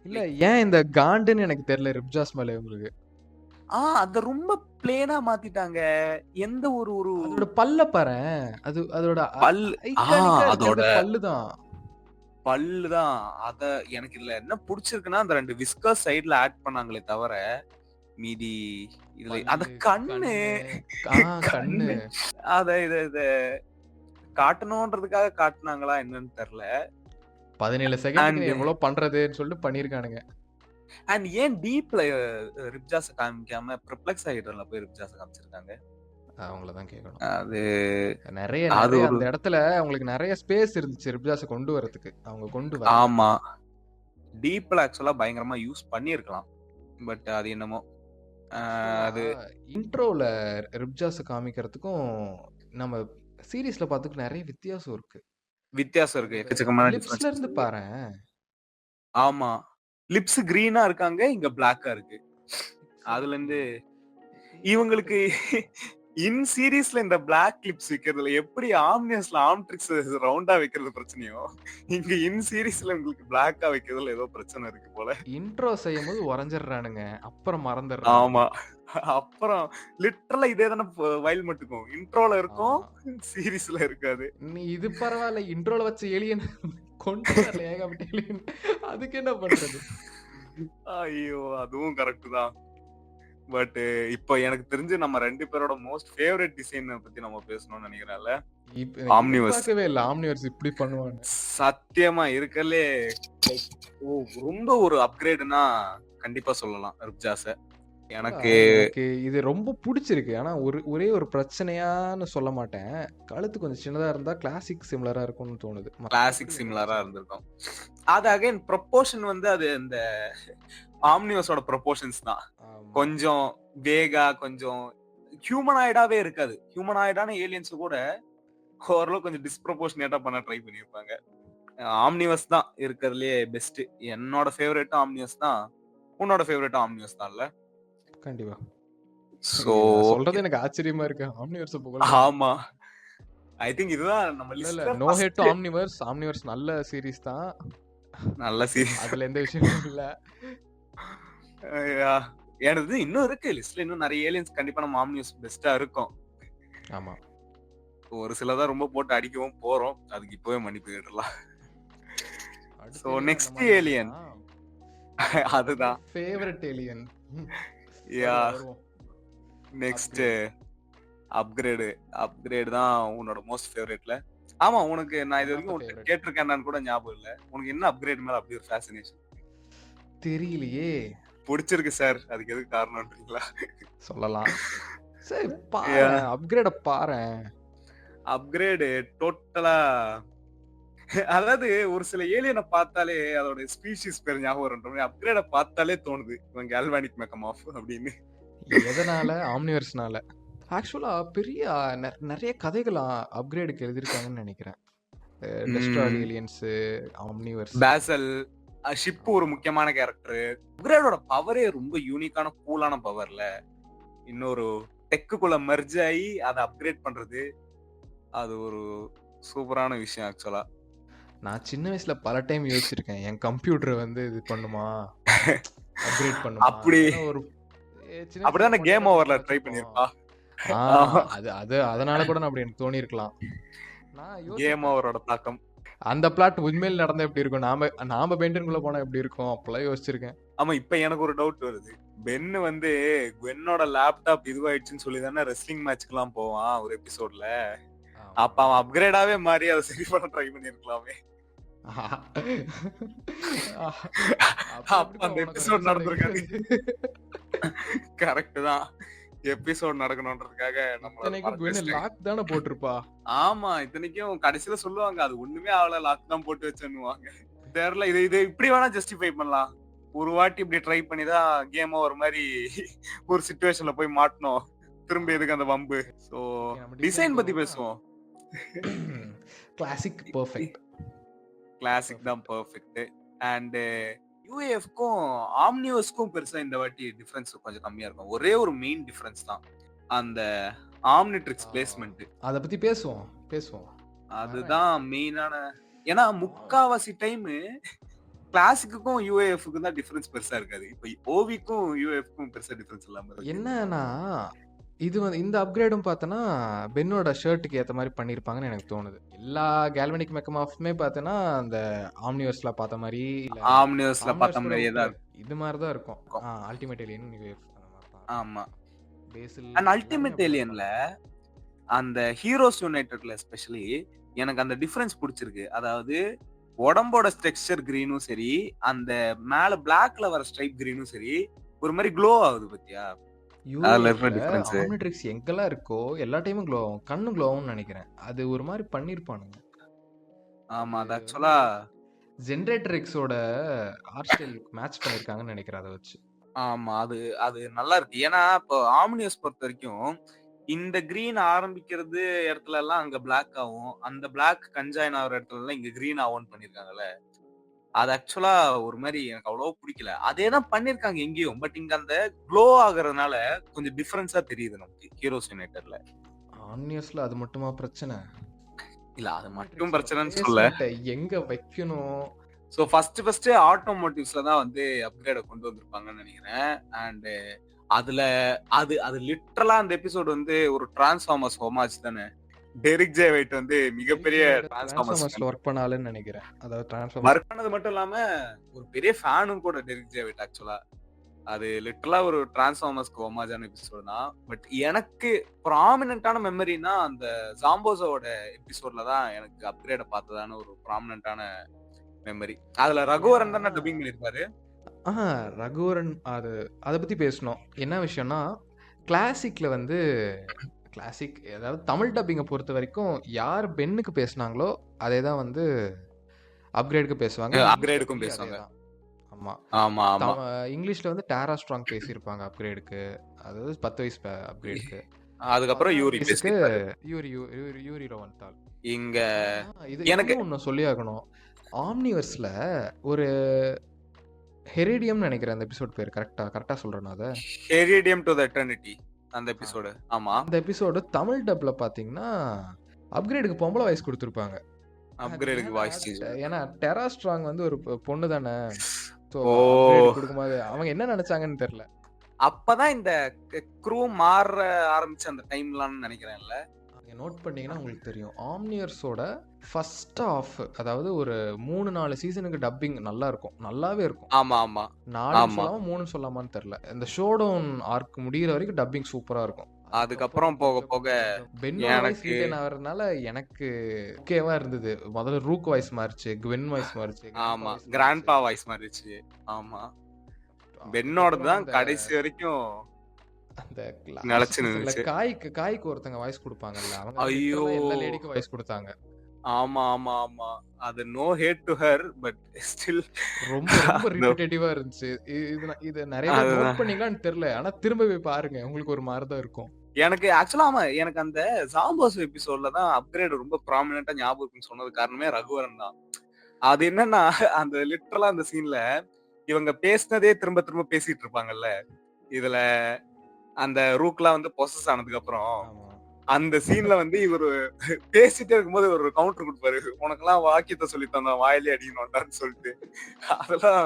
இல்ல லைக் ஏன் இந்த காண்டுன்னு எனக்கு தெரியல ரிப்ஜாஸ் மேல இவங்களுக்கு. அத ரொம்ப பிளெயினா மாத்திட்டாங்க. எந்த ஒரு ஒரு அதோட பல்ல பாரேன். அது அதோட பல் ஐகானிக்கா அதோட இருக்கிறது பல்லு தான். பல்லு தான். அத எனக்கு இதுல என்ன புடிச்சிருக்குன்னா, அந்த 2 விஸ்கர்ஸ் சைடுல ஆட் பண்ணாங்களே தவிர, மீதி இதுல அந்த பல்லு, கண்ணு கண்ணு, ஆ கண்ணு. கண்ணு அத இத காட்டணும்ன்றதுக்காக காட்டுனாங்களா என்னன்னு தெரியல. 17 செகண்டுக்கு நீ அண்ட் எவ்வளோ பண்றதுன்னு சொல்லிட்டு பண்ணியிருக்கானுங்க. அண்ட் ஏன் டீப்ல ரிப்ஜாஸ காமிக்காம பெர்ப்ளெக்ஸ் ஹைட்ரல்ல போய் ரிப்ஜாஸ காமிச்சிருக்காங்க? அவங்கள தான் கேட்கணும். அது நெறைய அது நெறைய ஒரு அந்த இடத்துல அவங்களுக்கு நெறைய ஸ்பேஸ் இருந்துச்சு ரிப்ஜாஸ கொண்டு வரதுக்கு. அவங்க கொண்டு வரல. ஆமா. டீப்ல ஆக்சுவலா பயங்கரமா யூஸ் பண்ணியிருக்கலாம். பட் அது என்னமோ அ ஆக்சுவலா அது இன்ட்ரோல ரிப்ஜாஸ காமிக்கிறதுக்கும், நம்ம சீரிஸ்ல பார்த்துக்கு நெறைய வித்தியாசம் இருக்கு. வித்தியாசம் இருக்கு. அந்த எக்கச்சக்கமான லிப்ஸ்ல டிஃபரன்சஸ் இருந்து இருக்கு. பாரேன். ஆமா. லிப்ஸ் கிரீனா இருக்காங்க. இங்க பிளாக்கா இருக்கு. எக்ஸாக்ட்லி. அதுலருந்து என்னது இவங்களுக்கு இன் சீரிஸ்ல இந்த பிளாக் லிப்ஸ் வைக்கிறதுல எப்படி ஆம்னியஸ்ல ஆம்ட்ரிக்ஸ் ரவுண்டா வைக்கிறது பிரச்சனையோ, இங்க இன் சீரிஸ்ல உங்களுக்கு பிளாக்கா வைக்கிறதுல ஏதோ பிரச்சனை இருக்கு போல. இன்ட்ரோ செய்யும்போது உரைஞ்சிடுறானுங்க. அப்புறம் மறந்துடுறானுங்க. ஆமா. அப்புறம் லிட்டரலா இதே தானே வயல் மட்டுக்கும். இன்ட்ரோல இருக்கும். ஆமா. சீரிஸ்ல இருக்காது. நீ இது பரவால்ல. இன்ட்ரோல வச்ச ஏலியன் கொண்டு வரல ஏகப்பட்ட ஏலியன். அதுக்கு என்ன பண்றது? ஐயோ! அதுவும் கரெக்ட் தான். பட் இப்போ எனக்கு தெரிஞ்சு நம்ம 2 பேரோட மோஸ்ட் ஃபேவரைட் டிசைன பத்தி நம்ம பேசணும்னு நெனைக்கிறேன்ல. எனக்கு ஆம்னிவர்ஸ். எதிர்பார்க்கவே இல்ல. ஆம்னிவர்ஸ் இப்படி பண்ணுவான்னு. சத்தியமா இருக்கறதுலே லைக் ரொம்ப ஒரு அப்கிரேட்னா கண்டிப்பா சொல்லலாம் ரிப்ஜாஸ. ஆக்சுவலா எனக்கு எனக்கு இது ரொம்ப புடிச்சிருக்கு. ஆனா ஒரே ஒரு பிரச்சனையான்னு சொல்ல மாட்டேன். கழுத்து கொஞ்சம் சின்னதா இருந்தா கிளாசிக் சிமிலரா இருக்கும்னு தோணுது. மத்தபடி கிளாசிக் ஒரு சிமிலரா பிரச்சனை இல்ல. இருந்திருக்கும். அது அகைன் ப்ரொபோர்ஷன் வந்து அது இந்த ஆம்னிவர்ஸோட ப்ரொபோர்ஷன்ஸ் தான். ஆமா. கொஞ்சம் வேகா, கொஞ்சம் ஹியூமனாய்டாவே இருக்காது. ஹியூமனாய்டான ஏலியன்ஸ் கூட ஓரளவு கொஞ்சம் டிஸ்ப்ரொபோர்ஷனேட்டா பண்ண ட்ரை பண்ணியிருப்பாங்க. ஆம்னிவர்ஸ் தான் இருக்கறதுலயே பெஸ்ட். என்னோட ஃபேவரைட்டும் ஆம்னிவர்ஸ் தான். உன்னோட ஃபேவரைட்டும் ஆம்னிவர்ஸ் தான்ல? கண்டிப்பா. சோ நான் ஓகே. சொல்றது எனக்கு ஆச்சரியமா இருக்கு. ஆம்னிவர்ஸ புகழ்றீங்க. ஆமா. ஐ திங்க் இதுதான் நம்ம இல்ல. லிஸ்ட்ல no hate to first Omniverse. Omniverse நல்ல சீரிஸ் தான். நல்ல சீரிஸ். அதுல எந்த விஷயமும் இல்ல. யா எனது இன்னும் இருக்கு. லிஸ்ட்ல இன்னும் நெறைய ஏலியன்ஸ் கண்டிப்பா நம்ம ஆம்னிவர்ஸ் பெஸ்ட்டா இருக்கும். ஆமா. ஒரு சிலத ரொம்ப போட்டு அடிக்கவும் போறோம். அதுக்கு இப்பவே மன்னிப்பு கேட்டுறலாம். அடுத்த சோ ஏலியன் அந்த நெக்ஸ்ட் மாரி ஏலியன் இல்லன்னா, என்னோட ரொம்ப அதுதான். Favourite alien. யா வருவோம், வருவோம். Next upgrade. அப்கிரேட். அப்கிரேட் தான் உன்னோட மோஸ்ட் ஃபேவரைட்ல. ஆமா உனக்கு நான் ஒன் ஆஃப் த இதுவரைக்கும் உன்ட்ட ஃபேவரைட். கேட்டிருக்கேனான்னு கூட ஞாபகம் இல்ல. உனக்கு என்ன அப்கிரேட் மேல அப்படி ஒரு ஃபேசினேஷன்? தெரியலையே! புடிச்சிருக்கு சார். அதுக்கு எதுக்கு காரணம்ன்றீங்களா? சொல்லலாம். சரி யா பாரேன். அப்கிரேட பாரேன். அப்கிரேட் டோட்டலா அதாவது ஒரு சில ஏலியன பார்த்தாலே அதோட ஸ்பீஷீஸ் பேர் ஞாபகம் வரும்ன்ற அப்கிரேட பார்த்தாலே தோணுது. இவன் கால்வானிக் மெக்கமாஃப் அப்படின்னு. எதனால? ஆம்னிவர்ஸ்னால. ஆக்சுவலா பெரிய நெறைய கதைகள் அப்கிரேடுக்கு எழுதியிருக்காங்கன்னு நெனைக்கிறேன். டெஸ்ட்ராய்டு ம். ஏலியன்ஸு, ஆம்னிவர்ஸு. பேசல், ஷிப் ஒரு ஆமா. முக்கியமான கேரக்டர். அப்கிரேடோட பவரே ரொம்ப யூனிக்கான கூலான பவர்ல. இன்னொரு டெக்குக்குள்ள மெர்ஜ் ஆயி அத அப்கிரேட் பண்றது. அது ஒரு சூப்பரான விஷயம் ஆக்சுவலா. நான் சின்ன வயசுல பல டைம் யோசிச்சிருக்கேன். என் கம்ப்யூட்டர் வந்து இது பண்ணுமா? அப்கிரேட் பண்ணுமா? அப்படி ஏன்னா ஒரு சின்ன வயசுல அப்படிதானே ஃபோன் கேம் தானே குடுத்து ஓவர்ல ட்ரை வளர்த்துருப்போம். பண்ணியிருப்பா. ஆ ஆமா. அது அது அதனால கூட நான் அப்படி எனக்கு தோணியிருக்கலாம். நான் கேம் யோசிப்பேன். ஓவரோட தாக்கம். அந்த பிளாட் உண்மையில நடந்தா எப்படி இருக்கும்? நாம நாம பென்டன்குள்ள போனா எப்படி இருக்கும்? அப்பலாம் யோசிச்சிருக்கேன். ஆமா, இப்ப எனக்கு ஒரு டவுட் வருது. பென் வந்து குவென்னோட லேப்டாப் இதுவாயிடுச்சுன்னு சொல்லி தானே ரெஸ்லிங் மேட்ச்க்குலாம் போவான் ஒரு எபிசோட்ல. ஆமா. அப்ப அவன் அப்கிரேடாவே மாறி அத சரி பண்ண ட்ரை பண்ணியிருக்கலாமே. அப்புறம் அப்ப எப்படிப்பா அந்த உனக்கு ஒரு எபிசோட் எபிசோட் நடந்திருக்காது. வைக்கிறது? கரெக்ட் தான். எபிசோட் நடக்கணுன்றதுக்காக நம்மள அத இத்தனைக்கும் மறைச்சு குவென் வச்சுட்டாங்க. லாக் தானே போட்டிருப்பா. ஆமா. இத்தனைக்கும் கடைசில சொல்லுவாங்க. அது ஒண்ணுமே ஆவல லாக் தான் போட்டு வச்சேன்னுவாங்க. தெர்ல. இது இது இப்படி வேணா ஜஸ்டிஃபை பண்ணலாம். ஒரு வாட்டி இப்படி ட்ரை பண்ணி தான் கேம் ஓவர் மாரி ஒரு சிச்சுவேஷன்ல போய் மாட்டுனோம். திரும்ப எதுக்கு அந்த வம்பு? சோ ஓகே, நம்ம டிசைன் டிசைன் பத்தி போவோமா? பேசுவோம். Classic perfect. கிளாசிக் தான் பெர்ஃபெக்ட். பெர்ஃபெக்ட். அண்ட் யுஏஎஃப்க்கும் ஆம்னிவர்ஸ்க்கும் பெருசா இந்த வாட்டி டிஃபரன்ஸ் கொஞ்சம் கம்மியா இருக்கும். ஒரே ஒரு மெயின் டிஃபரன்ஸ் தான். அந்த ஆம்னிட்ரிக்ஸ் பிளேஸ்மென்ட். அத பத்தி பேசுவோம், பேசுவோம். அதுதான் மெயினான. ஏன்னா முக்காவாசி டைம் கிளாசிக்குக்கும் யுஏஎஃப்க்கும் தான் டிஃபரன்ஸ் பெருசா இருக்காது. இப்ப ஓவிக்கும் யுஏஎஃப்க்கும் பெருசா டிஃபரன்ஸ் இல்லாம இருக்கு. என்னன்னா, இது வந்து இந்த அப்கிரேடும் பார்த்தோன்னா, பென்னோட ஷர்ட்டுக்கு ஏத்த மாரி பண்ணியிருப்பாங்கன்னு எனக்கு தோணுது. எல்லா கேல்வனிக் மெக்கமாஃப்மே பார்த்தோன்னா, அந்த ஆம்னிவர்ஸ்ல பார்த்த மாரி, இல்ல ஆம்னிவர்ஸ்ல பார்த்த ஆம்னிவர்ஸ் கூட மாதிரியே தான் விட்டுரு. இருக்கும். இது மாரி தான் இருக்கும். அல்டிமேட் ஏலியன், யுஎஃப் அந்த மாரி தான் இருக்கும். ஆமா. பேசில் அண்ட் எல்லாருமே அல்டிமேட் அப்படிதான் ஏலியன்ல இருப்பாங்க. அந்த ஹீரோஸ் யுனைட்டட்ல எஸ்பெஷலி எனக்கு அந்த டிஃபரன்ஸ் பிடிச்சிருக்கு. அதாவது உடம்போட ஸ்ட்ரக்சர் கிரீனும் சரி, அந்த மேல பிளாக்ல வர ஸ்ட்ரைப் கிரீனும் சரி, ஒரு மாதிரி க்ளோ ஆகுது பாத்தியா? அதுல இருக்கிற யூஏஎஃப்ல டிஃபரன்ஸ். ஆம்னிட்ரிக்ஸ் எங்கெல்லாம் இருக்கோ எல்லா டைமும் க்ளோ ஆகும். கண்ணு க்ளோ ஆகும்னு நினைக்கிறேன். அது ஒரு மாதிரி பண்ணியிருப்பானுங்க. ஆமா, அது அது வந்து ஆக்சுவலா ஜென்ரேட்டர் எக்ஸோட ஆர்ட் ஸ்டைல் மேட்ச் பண்ணியிருக்காங்கன்னு நினைக்கிறேன் அதை வச்சு. ஆமா. அது அது நல்லா இருக்கு. ஏன்னா இப்போ ஆம்னியஸ் பொறுத்த வரைக்கும் இந்த கிரீன் ஆரம்பிக்கிறது இடத்துல எல்லாம் அங்க பிளாக் ஆகும். அந்த பிளாக் கன்ஜாயின் ஆகுற இடத்துல எல்லாம் இங்க கிரீன் ஆகும்னு பண்ணிருக்காங்கல்ல. அது ஆக்சுவலா ஒரு மாதிரி எனக்கு அவ்வளவா பிடிக்கல. அதே தான் பண்ணிருக்காங்க எங்கேயும். பட் இங்க அந்த க்ளோ ஆகுறதுனால கொஞ்சம் டிஃபரன்ஸா தெரியுது நமக்கு ஹீரோஸ் யுனைட்டட்ல. ஆம்னியஸ்ல அது மட்டுமா பிரச்சனை? இல்ல அது மட்டும் ஆம்னிட்ரிக்ஸோட பிரச்சனைன்னு சொல்ல. பிளேஸ்மெண்ட்டை எங்க வைக்கணும்? சோ ஃபர்ஸ்ட் ஆட்டோமோட்டிவ்ஸ்ல தான் வந்து அப்கிரேட கொண்டு வந்திருப்பாங்கன்னு நினைக்கிறேன். அண்ட் அதுல அது அது லிட்டரலா அந்த எபிசோட் வந்து ஒரு டிரான்ஸ்ஃபார்மர்ஸ் ஹோமாஜ் தானே. டெரிக் ஜே வைட் வந்து மிகப்பெரிய டிரான்ஸ்ஃபார்மர்ஸ் டிரான்ஸ்ஃபார்மர்ஸ்ல ஒர்க் பண்ணாலுன்னு நினைக்கிறேன். அதாவது டிரான்ஸ்ஃபார்மர்ஸ் ஒர்க் பண்ணது மட்டும் இல்லாம ஒரு பெரிய ஃபேனும் கூட டெரிக் ஜே வைட் ஆக்சுவலா. அது லிட்டரலா ஒரு டிரான்ஸ்ஃபார்மர்ஸ்க்கு ஹோமாஜான எபிசோட் தான். பட் எனக்கு ப்ராமினன்ட்டான மெமரினா அந்த ஜாம்போஸோட எபிசோட்ல தான் எனக்கு அப்கிரேட பார்த்ததான ஒரு ப்ராமினன்ட்டான மெமரி. அதுல ரகுவரன் தானே டப்பிங் பண்ணிருப்பாரு. ரகுவரன் அது அதை பத்தி பேசணும். என்ன விஷயம்னா, கிளாசிக்ல வந்து கிளாசிக் அதாவது தமிழ் டப்பிங்கை பொறுத்த வரைக்கும் யார் பென்னுக்கு பேசுனாங்களோ அதே தான் வந்து அப்கிரேடுக்கு பேசுவாங்க. அப்கிரேடுக்கும் இங்கிலீஷ்ல பேசுவாங்க. அதேதான். ஆமா. ஆமா ஆமா. இங்கிலீஷ்ல வந்து டேரா ஸ்ட்ராங் பேசியிருப்பாங்க அப்கிரேடுக்கு. அதாவது 10 வயசு அப்கிரேடுக்கு. அதுக்கப்புறம் 16 யூரி வயசுக்கு பேசிருப்பாரு. யூரி ரோவன்தால். இங்க இது எனக்கு இன்னும் ஒன்று சொல்லி ஆகணும். ஆம்னிவர்ஸ்ல ஒரு ஹெரிடியம் நினைக்கிறேன் அந்த எபிசோட் பேர். கரெக்டா சொல்றேன் அதை. ஹெரிடியம் டு தி எட்டர்னிட்டி அந்த எபிசோடு. ஆமா. அந்த எபிசோடு தமிழ் டப்ல பாத்தீங்கன்னா அப்கிரேடுக்கு பொம்பளை வாய்ஸ் கொடுத்துருப்பாங்க. அப்கிரேடுக்கு வாய்ஸ் சேஞ்ச். ஏன்னா டெரா ஸ்ட்ராங் வந்து ஒரு பொண்ணு தானே. ஸோ ஓ. அப்கிரேட் கொடுக்கும்போது அவங்க என்ன நினைச்சாங்கன்னு தெரியல. அப்பதான் இந்த க்ரூ மாற ஆரம்பிச்ச அந்த டைம்லான்னு நினைக்கிறேன்ல. நீங்க நோட் பண்ணீங்கன்னா உங்களுக்கு தெரியும். ஆம்னியர்ஸோட ஃபர்ஸ்ட் ஆஃப் அதாவது ஒரு 3-4 சீசனுக்கு டப்பிங் நல்லா இருக்கும். நல்லாவே இருக்கும். ஆமா ஆமா 4 ஆமா. சொல்லாம 3 சொல்லாமான்னு தெரியல. இந்த ஷோடவுன் ஆர்க் முடியிற வரைக்கும் டப்பிங் சூப்பரா இருக்கும். அதுக்கப்புறம் போக போக பென்னோட வாய்ஸ் எனக்கு ரீட்டைன் ஆகிறதுனால எனக்கு ஓகேவா இருந்தது. முதல்ல ரூக் வாய்ஸ் மாறிச்சு, குவென் வாய்ஸ் மாறிச்சு, ஆமா கிராண்ட்பா வாய்ஸ் மாறிச்சு. ஆமா பென்னோட தான் கடைசி வரைக்கும் அந்த நிலைச்சு நின்னுச்சு. காய்க்கு ஒருத்தங்க வாய்ஸ் கொடுப்பாங்கல்ல, அவங்க ஐயோ. எல்லா லேடிக்கும் வாய்ஸ் கொடுத்தாங்க. ஆமா ஆமா ஆமா. அது no hate to her but still ரொம்ப ரொம்ப ரிப்பீட்டேட்டிவா இருந்துச்சு. இது நிறைய பேர் நோட் பண்ணீங்களான்னு தெரியல. ஆனா திரும்ப போய் பாருங்க, உங்களுக்கு ஒரு மாதிரி தான் இருக்கும். எனக்கு ஆக்சுவலா ஆமா எனக்கு அந்த ஜாம்போஸ் எபிசோட்ல தான் அப்கிரேட் ரொம்ப ப்ராமினென்ட்டா ஞாபகம் இருக்குன்னு சொன்னது காரணமே ரகுவரன் தான். அது என்னன்னா அந்த லிட்டரலா அந்த சீன்ல இவங்க பேசினதே திரும்ப திரும்ப பேசிட்டு இருப்பாங்கல்ல. இதுல அந்த ரூக்லாம் வந்து பொசஸ் ஆனதுக்கு அப்புறம் அந்த சீன்ல வந்து இவரு பேசிட்டே இருக்கும்போது ஒரு கவுண்டர் கொடுப்பாரு. உனக்கெல்லாம் வாக்கியத்தை சொல்லி தந்தா வாயிலே அடிக்கணும் வந்தான்னு சொல்லிட்டு. அதெல்லாம்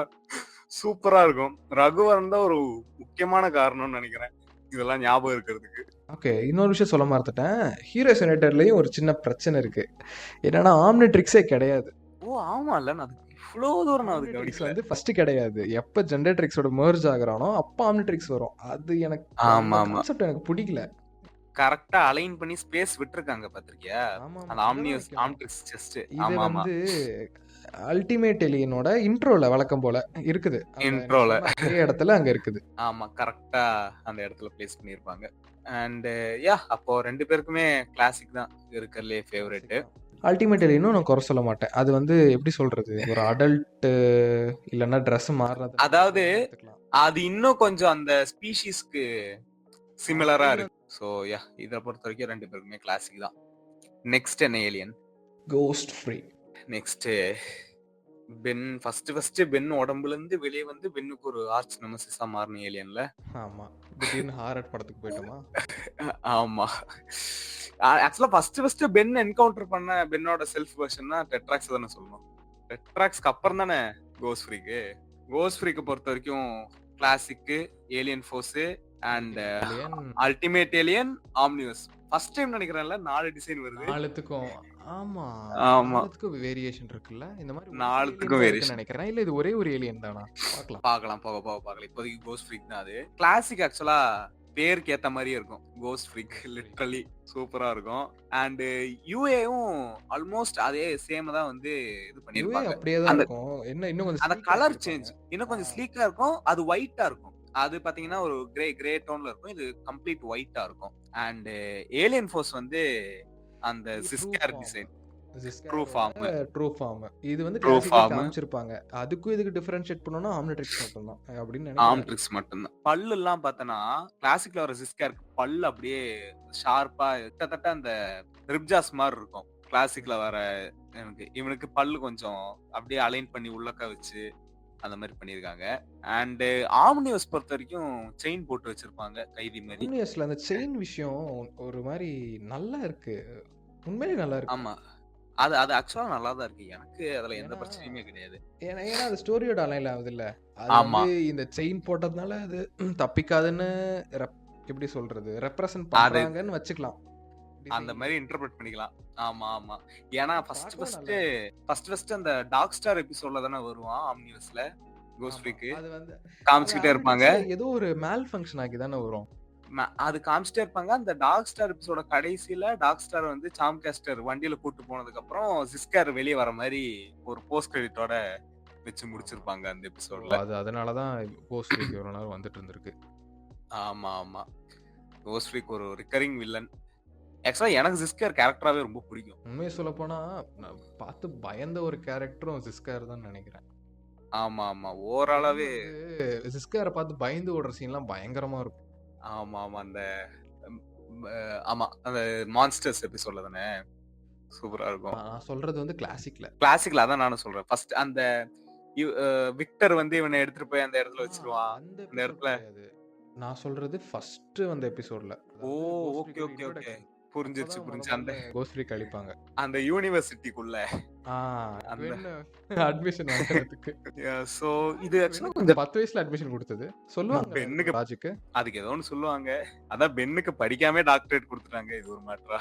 சூப்பரா இருக்கும். ரகுவரன் தான் ஒரு முக்கியமான காரணம்னு நினைக்கிறேன் இதெல்லாம் ஞாபகம் இருக்கிறதுக்கு. ஓகே, இன்னொரு விஷயம் சொல்ல மறந்துட்டேன். ஹீரோஸ் யுனைட்டட்லயும் ஒரு சின்ன பிரச்சனை இருக்கு. என்னன்னா ஆம்னிட்ரிக்ஸே கிடையாது. ஓ ஆமால, நான் இவ்வளவு தூரம் நான் அதுக்கு ஆம்னிட்ரிக்ஸ் கவனிக்கல. வந்து ஃபர்ஸ்ட் கிடையாது. எப்ப ஜெனரேட்ரிக்ஸோட மெர்ஜ் ஆகுறானோ அப்ப ஆம்னிட்ரிக்ஸ் வரும். அது எனக்கு ஆமா ஆமா கான்செப்ட் எனக்கு பிடிக்கல. கரெக்டா அலைன் பண்ணி ஸ்பேஸ் விட்டுருக்காங்க பாத்திருக்கியா? ஆமா அந்த ஆம்னியஸ் ஆம்ட்ரிக்ஸ் செஸ்ட். இது ஆமா ஆமா வந்து அல்டிமேட் எலியனோட இன்ட்ரோல வழக்கம் போல இருக்குது. அந்த நீ இன்ட்ரோல. சொன்ன அதே இடத்துல அங்க இருக்குது. ஆமா. கரெக்ட்டா அந்த இடத்துல பிளேஸ் பண்ணியிருப்பாங்க. அண்ட் அப்போ 2 பேருக்குமே கிளாசிக் தான் இருக்கறதுலயே ஃபேவரைட். அல்டிமேட் எலியனும் நான் குறை சொல்ல மாட்டேன். அது வந்து எப்படி சொல்றது? ஒரு அடல்ட் இல்லன்னா ட்ரெஸ் மாறுறது அதாவது எடுத்துக்கலாம். அது இன்னும் கொஞ்சம் அந்த ஸ்பீஷீஸ்க்கு சிமிலரா இது இருக்கு. ஸோ இத பொறுத்தவரைக்கும் 2 பேருக்குமே கிளாசிக் தான். நெக்ஸ்ட் என்ன ஏலியன்? Ghost free. Next Ben. First Ben உடம்புல இருந்து வெளியே வந்து பென்னுக்கு ஒரு ஆர்ச் நெமசிஸா மாறின ஏலியன்ல. ஆமா. திடீர்னு ஹாரர் படத்துக்கு போயிட்டோமா? ஆமா. ஆக்சுவலா ஃபர்ஸ்ட் பென் என்கவுண்டர் பண்ண பென்னோட செல்ஃப் வெர்ஷன்னா டெட்ராக்ஸ் தானே சொல்லணும். டெட்ராக்ஸ்க்கு அப்புறம் தானே கோஸ்ட் ஃப்ரீக்கு. கோஸ்ட் ஃப்ரீக்கு பொறுத்த வரைக்கும் classic, alien force and ultimate alien, Omniverse. First time நினைக்கிறேன்ல 4 டிசைன் வருது. நாலுத்துக்கும். ஆமா. ஆமா. நாலுத்துக்கும் வேரியேஷன் இருக்குல்ல. இந்த மாதிரி 4த்துக்கும் வேரியேஷன் நினைக்கிறேன். இல்ல இது ஒரே ஒரு ஏலியன் தானா? பார்க்கலாம். போக பார்க்கலாம். இப்போதைக்கு கோஸ்ட் ஃப்ரீக் தான் அது. கிளாசிக் ஆக்சுவலா பேருக்கு ஏத்த மாதிரியே இருக்கும். கோஸ்ட் ஃப்ரீக் லிட்டரலி சூப்பரா இருக்கும். அண்ட் யுஏவும் ஆல்மோஸ்ட் அதே சேம் தான் வந்து இது பண்ணிருப்பாங்க. அப்படியே தான் இருக்கும். என்ன இன்னும் கொஞ்சம் அந்த கலர் சேஞ்ச் இன்னும் கொஞ்சம் ஸ்லீக்கா இருக்கும். அது ஒயிட்டா இருக்கும். அது பாத்தீங்கன்னா ஒரு கிரே டோன்ல இருக்கும். இது கம்ப்ளீட் ஒயிட்டா இருக்கும். அண்ட் ஏலியன் ஃபோர்ஸ் வந்து அந்த சிஸ்கேர் டிசைன் ட்ரூ ஃபார்ம். இது வந்து கிளாசிக்கா காமிச்சிருப்பாங்க. அதுக்கும் இதுக்கு டிஃபரன்ஷியேட் பண்ணனும்னா ஆம்னிட்ரிக்ஸ் மட்டும் தான் அப்படினு நினைக்கிறேன். ஆம்னிட்ரிக்ஸ் மட்டும் தான். பல்லு எல்லாம் பார்த்தனா கிளாசிக்ல வர சிஸ்கேருக்கு பல்லு அப்படியே ஷார்ப்பா கிட்டத்தட்ட அந்த ரிப்ஜாஸ் மாதிரி இருக்கும். கிளாசிக்ல வர இவனுக்கு பல்லு கொஞ்சம் அப்படியே அலைன் பண்ணி உள்ளக்க வச்சு அந்த மாதிரி பண்ணிருக்காங்க. அண்ட் ஆம்னிவஸ் பொறுத்த வரைக்கும் செயின் போட்டு வச்சிருப்பாங்க கைதி மாதிரி. ஆம்னிவஸ்ல அந்த செயின் விஷயம் ஒரு மாதிரி நல்லா இருக்கு. உண்மையிலேயே நல்லா இருக்கு. ஆமா. அது ஆக்சுவலா நல்லா தான் இருக்கு. எனக்கு அதுல எந்த பிரச்சனையுமே கிடையாது. ஏன்னா அது ஸ்டோரியோட அலைன்ல ஆகுது இல்ல. அது வந்து இந்த செயின் போட்டதுனால அது தப்பிக்காதுன்னு எப்படி சொல்றது? ரெப்ரசன்ட் பண்றாங்கன்னு வச்சுக்கலாம். அந்த மாதிரி இன்டர்பிரட் பண்ணிக்கலாம். ஆமா. ஏன்னா ஃபர்ஸ்ட் அந்த டார்க் ஸ்டார் எபிசோட்ல தானே வருவான் ஆம்னிவஸ்ல கோஸ்ட் ஃப்ரீக். அது வந்து காமிச்சிட்டே இருப்பாங்க. ஏதோ ஒரு மால் ஃபங்க்ஷன் ஆகி தானே வரும். அது காமிச்சிட்டே இருப்பாங்க. அந்த டார்க் ஸ்டார் எபிசோட கடைசியில டார்க் ஸ்டார் வந்து சாம் கேஸ்டர் வண்டியில கூட்டு போனதுக்கு அப்புறம் சிஸ்கேர் வெளியே வர மாதிரி ஒரு போஸ்ட் கிரெடிட்டோட வச்சு முடிச்சிருப்பாங்க அந்த எபிசோட்ல. அது அதனாலதான் கோஸ்ட் ஃப்ரீக் ஒரு நாள் வந்துட்டு இருந்திருக்கு. ஆமா. கோஸ்ட் ஃப்ரீக் ஒரு ரிகரிங் வில்லன். ஆக்சுவலா எனக்கு சிஸ்கேர் கேரக்டராவே ரொம்ப பிடிக்கும். உண்மையை சொல்ல போனா பார்த்து பயந்த ஒரு கேரக்டரும் சிஸ்கேர் தான் நினைக்கிறேன். ஆமா. ஓவராலாவே சிஸ்கேரை பார்த்து பயந்து ஓடுற சீன்லாம் பயங்கரமா இருக்கும். ஆமா. அந்த மான்ஸ்டர்ஸ் எபிசோட்ல தானே சூப்பரா இருக்கும். நான் சொல்றது வந்து கிளாசிக்ல அதான் நானும் சொல்றேன். ஃபர்ஸ்ட் அந்த விக்டர் வந்து இவனை எடுத்துட்டு போய் அந்த இடத்துல வச்சிருவான். அந்த இடத்துல நான் சொல்றது ஃபர்ஸ்ட் அந்த எபிசோட்ல. ஓகே. புரிஞ்சிருச்சு. அந்த கோஸ்ட் ஃப்ரீக் அழிப்பாங்க அந்த யூனிவர்சிட்டிக்குள்ள அட்மிஷன் வாங்குறதுக்கு. சோ இது ஆக்சுவலா கொஞ்சம் 10 வயசுல அட்மிஷன் கொடுத்தது சொல்லுவாங்க. பென்னுக்கு ராஜுக்கு அதுக்கு ஏதோ ஒன்னு சொல்லுவாங்க. அதான் பென்னுக்கு படிக்காம டாக்டரேட் கொடுத்துட்டாங்க. இது ஒரு மேட்டரா?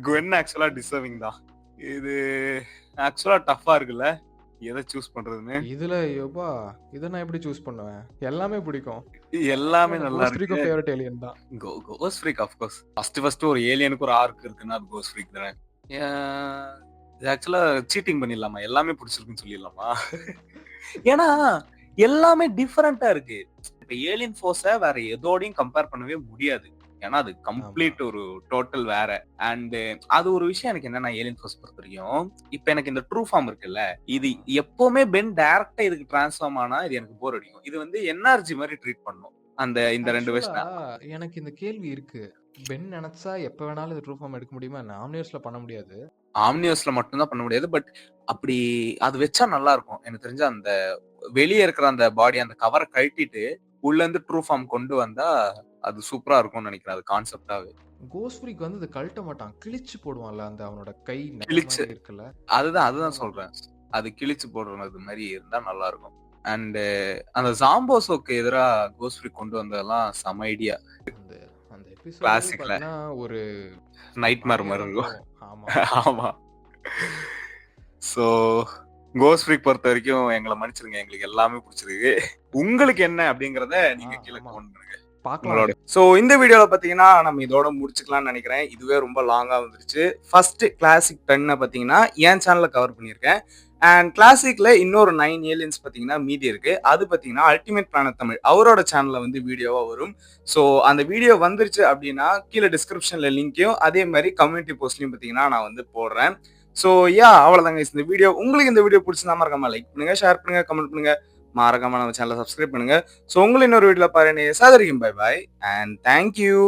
குவென் ஆக்சுவலா டிசர்விங் தான். இது ஆக்சுவலா டஃபா இருக்குல்ல எதை சூஸ் பண்றதுன்னு. இதுல இத நான் எப்படி சூஸ் பண்ணுவேன்? எல்லாமே பிடிக்கும். எல்லாமே நல்லா இருக்கு. கோஸ்ட் ஃப்ரீக் ஃபேவரட் ஏலியன் தான். Ghost freak of course. First ஒரு ஏலியனுக்கு ஒரு ஆர்க் இருக்குன்னா அது கோஸ்ட் ஃப்ரீக் தானே. இது ஆக்சுவலா சீட்டிங் பண்ணிடலாமா? எல்லாமே பிடிச்சிருக்குன்னு சொல்லிடலாமா? ஏன்னா எல்லாமே டிஃபரெண்டா இருக்கு. இப்ப ஏலியன் ஃபோர்ஸை வேற எதோடையும் கம்பேர் பண்ணவே முடியாது. ஏன்னா அது கம்ப்ளீட் ஒரு டோட்டல் வேற. அண்ட் அது ஒரு விஷயம் எனக்கு என்னன்னா ஏலியன் ஃபோர்ஸ் பொறுத்த வரைக்கும் இப்ப எனக்கு இந்த ட்ரூ ஃபார்ம் இருக்குல்ல, இது எப்பவுமே பென் டைரக்டா இதுக்கு டிரான்ஸ்ஃபார்ம் ஆனா இது எனக்கு போர் அடிக்கும். இது வந்து என்ஆர்ஜி மாதிரி ட்ரீட் பண்ணும். அந்த இந்த 2 வருஷம் எனக்கு இந்த கேள்வி இருக்கு. பென் நினைச்சா எப்ப வேணாலும் இது ட்ரூ ஃபார்ம் எடுக்க முடியுமா? ஆம்னிவர்ஸ்ல பண்ண முடியாது. ஆம்னிவர்ஸ்ல மட்டும் தான் பண்ண முடியாது. பட் அப்படி அது வச்சா நல்லா இருக்கும். எனக்கு தெரிஞ்ச அந்த வெளியே இருக்கிற அந்த பாடி அந்த கவரை கழட்டிட்டு உள்ள இருந்து ட்ரூ ஃபார்ம் கொண்டு வந்தா அது சூப்பரா இருக்கும்னு நினைக்கிறேன். அது கான்செப்டாவே. கோஸ்ட் ஃப்ரீக் வந்து அது கழட்ட மாட்டான், கிழிச்சு போடுவான்ல அந்த அவனோட கை கிழிச்சு இருக்குல்ல. அதுதான் சொல்றேன். அது கிழிச்சு போடுறது மாதிரி இருந்தா நல்லா இருக்கும். அண்ட் அந்த ஜாம்போஸோக்கு எதிரா கோஸ்ட் ஃப்ரீக் கொண்டு வந்ததெல்லாம் செம ஐடியா. அந்த எபிசோட் கிளாசிக்ல ஒரு நைட்மேர் மாதிரி இருக்கும். ஆமா. சோ கோஸ்ட் ஃப்ரீக் பொறுத்த வரைக்கும் எங்களை மன்னிச்சிருங்க, எங்களுக்கு எல்லாமே பிடிச்சிருக்கு. உங்களுக்கு என்ன அப்படிங்கறத நீங்க கீழே கமெண்ட் பண்ணுங்க. பார்க்கலாம். சோ இந்த வீடியோல பாத்தீங்கன்னா நம்ம இதோட முடிச்சுக்கலாம்னு நினைக்கிறேன். இதுவே ரொம்ப லாங்கா வந்துருச்சு. ஃபர்ஸ்ட் கிளாசிக் 10 பாத்தீங்கன்னா என் சேனல்ல கவர் பண்ணியிருக்கேன். அண்ட் கிளாசிக்ல இன்னொரு 9 ஏலியன்ஸ் பார்த்தீங்கன்னா மீதி இருக்கு. அது பார்த்தீங்கன்னா அல்டிமேட் பிளானட் தமிழ். அவரோட சேனல்ல வந்து வீடியோவா வரும். ஸோ அந்த வீடியோ வந்துருச்சு அப்டின்னா, கீழ டிஸ்கிரிப்ஷன்ல லிங்க்கையும், அதே மாரி கம்யூனிட்டி போஸ்ட்லயும் பார்த்தீங்கன்னா, நான் வந்து போடுறேன். ஸோ அவ்வளோதாங்க இந்த வீடியோ. உங்களுக்கு இந்த வீடியோ புடிச்சிருந்தா மறக்காம லைக் பண்ணுங்க, ஷேர் பண்ணுங்க, கமெண்ட் பண்ணுங்க. மறக்காம நம்ம சேனல சப்ஸ்கிரைப் பண்ணுங்க. ஸோ உங்கள இன்னொரு வீடியோல பாருங்க. சாகரிக்கும் bye bye and thank you.